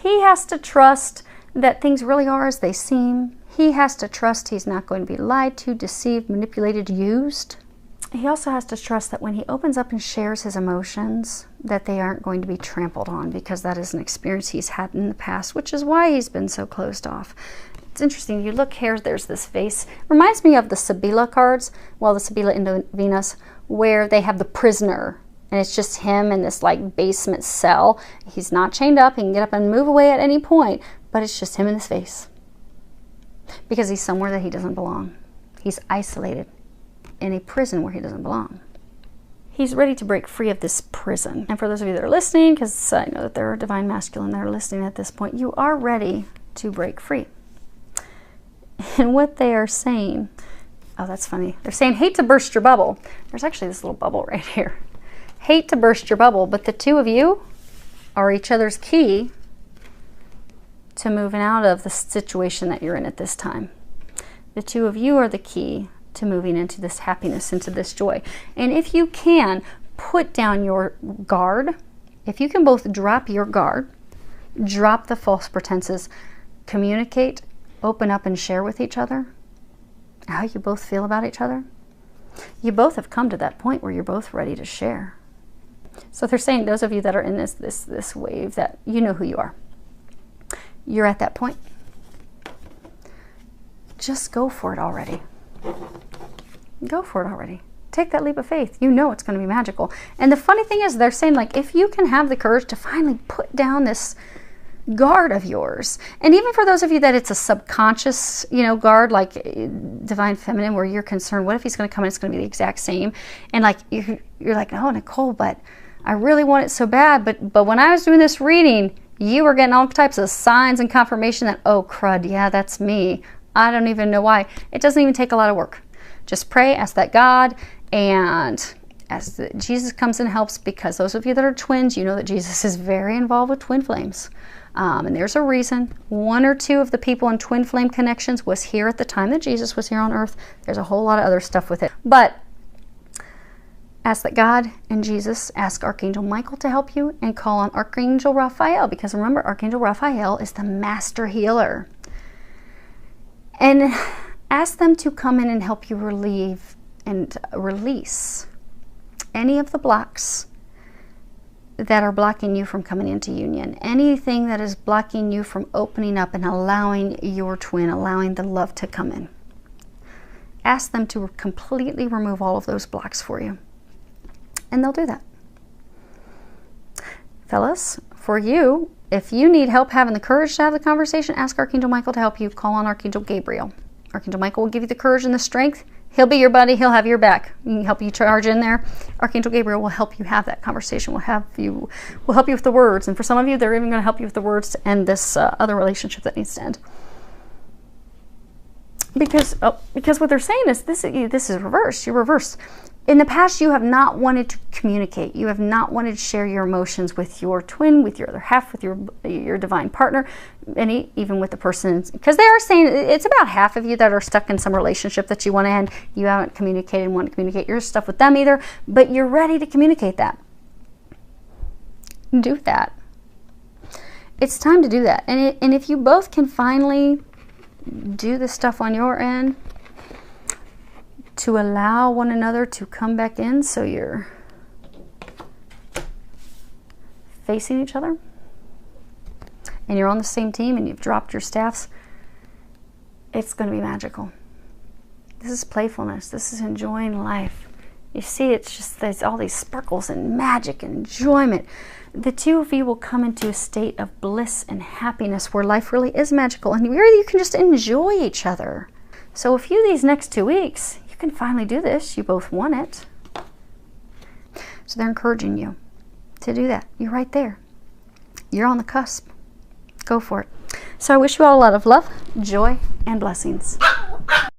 He has to trust that things really are as they seem. He has to trust he's not going to be lied to, deceived, manipulated, used. He also has to trust that when he opens up and shares his emotions, that they aren't going to be trampled on, because that is an experience he's had in the past, which is why he's been so closed off. It's interesting. You look here, there's this face. Reminds me of the Sibilla cards, well, the Sibilla into Venus, where they have the prisoner, and it's just him in this like basement cell. He's not chained up. He can get up and move away at any point, but it's just him in his face because he's somewhere that he doesn't belong. He's isolated in a prison where he doesn't belong. He's ready to break free of this prison. And for those of you that are listening, because I know that there are divine masculine that are listening at this point, you are ready to break free. And what they are saying, oh, that's funny. They're saying, hate to burst your bubble. There's actually this little bubble right here. Hate to burst your bubble, but the two of you are each other's key to moving out of the situation that you're in at this time. The two of you are the key to moving into this happiness, into this joy. And if you can put down your guard, if you can both drop your guard, drop the false pretenses, communicate, open up and share with each other how you both feel about each other, you both have come to that point where you're both ready to share. So they're saying, those of you that are in this wave, that you know who you are. You're at that point. Just go for it already. Go for it already. Take that leap of faith. You know it's going to be magical. And the funny thing is, they're saying, like, if you can have the courage to finally put down this guard of yours, and even for those of you that it's a subconscious, you know, guard, like divine feminine, where you're concerned, what if he's going to come and it's going to be the exact same? And like you're like, oh, Nicole, but I really want it so bad. But when I was doing this reading, you were getting all types of signs and confirmation that, oh, crud, yeah, that's me. I don't even know why. It doesn't even take a lot of work. Just pray, ask that God, and as Jesus comes and helps, because those of you that are twins, you know that Jesus is very involved with twin flames. And there's a reason. One or two of the people in twin flame connections was here at the time that Jesus was here on earth. There's a whole lot of other stuff with it. But ask that God and Jesus, ask Archangel Michael to help you, and call on Archangel Raphael, because remember, Archangel Raphael is the master healer. And ask them to come in and help you relieve and release any of the blocks that are blocking you from coming into union. Anything that is blocking you from opening up and allowing your twin, allowing the love to come in. Ask them to completely remove all of those blocks for you. And they'll do that. Fellas, for you, if you need help having the courage to have the conversation, ask Archangel Michael to help you. Call on Archangel Gabriel. Archangel Michael will give you the courage and the strength. He'll be your buddy. He'll have your back. He can help you charge in there. Archangel Gabriel will help you have that conversation. Will help you with the words. And for some of you, they're even going to help you with the words to end this other relationship that needs to end. Because what they're saying is this is reversed. You're reversed. in the past, you have not wanted to communicate. You have not wanted to share your emotions with your twin, with your other half, with your divine partner, and even with the person. Because they are saying it's about half of you that are stuck in some relationship that you want to end. You haven't communicated and want to communicate your stuff with them either, but you're ready to communicate that. Do that. It's time to do that. And if you both can finally do the stuff on your end, to allow one another to come back in so you're facing each other and you're on the same team and you've dropped your staffs, it's going to be magical. This is playfulness. This is enjoying life. You see, it's just there's all these sparkles and magic and enjoyment. The two of you will come into a state of bliss and happiness where life really is magical and really you can just enjoy each other. So a few of these next 2 weeks, you can finally do this. You both want it. So they're encouraging you to do that. You're right there. You're on the cusp. Go for it. So I wish you all a lot of love, joy, and blessings.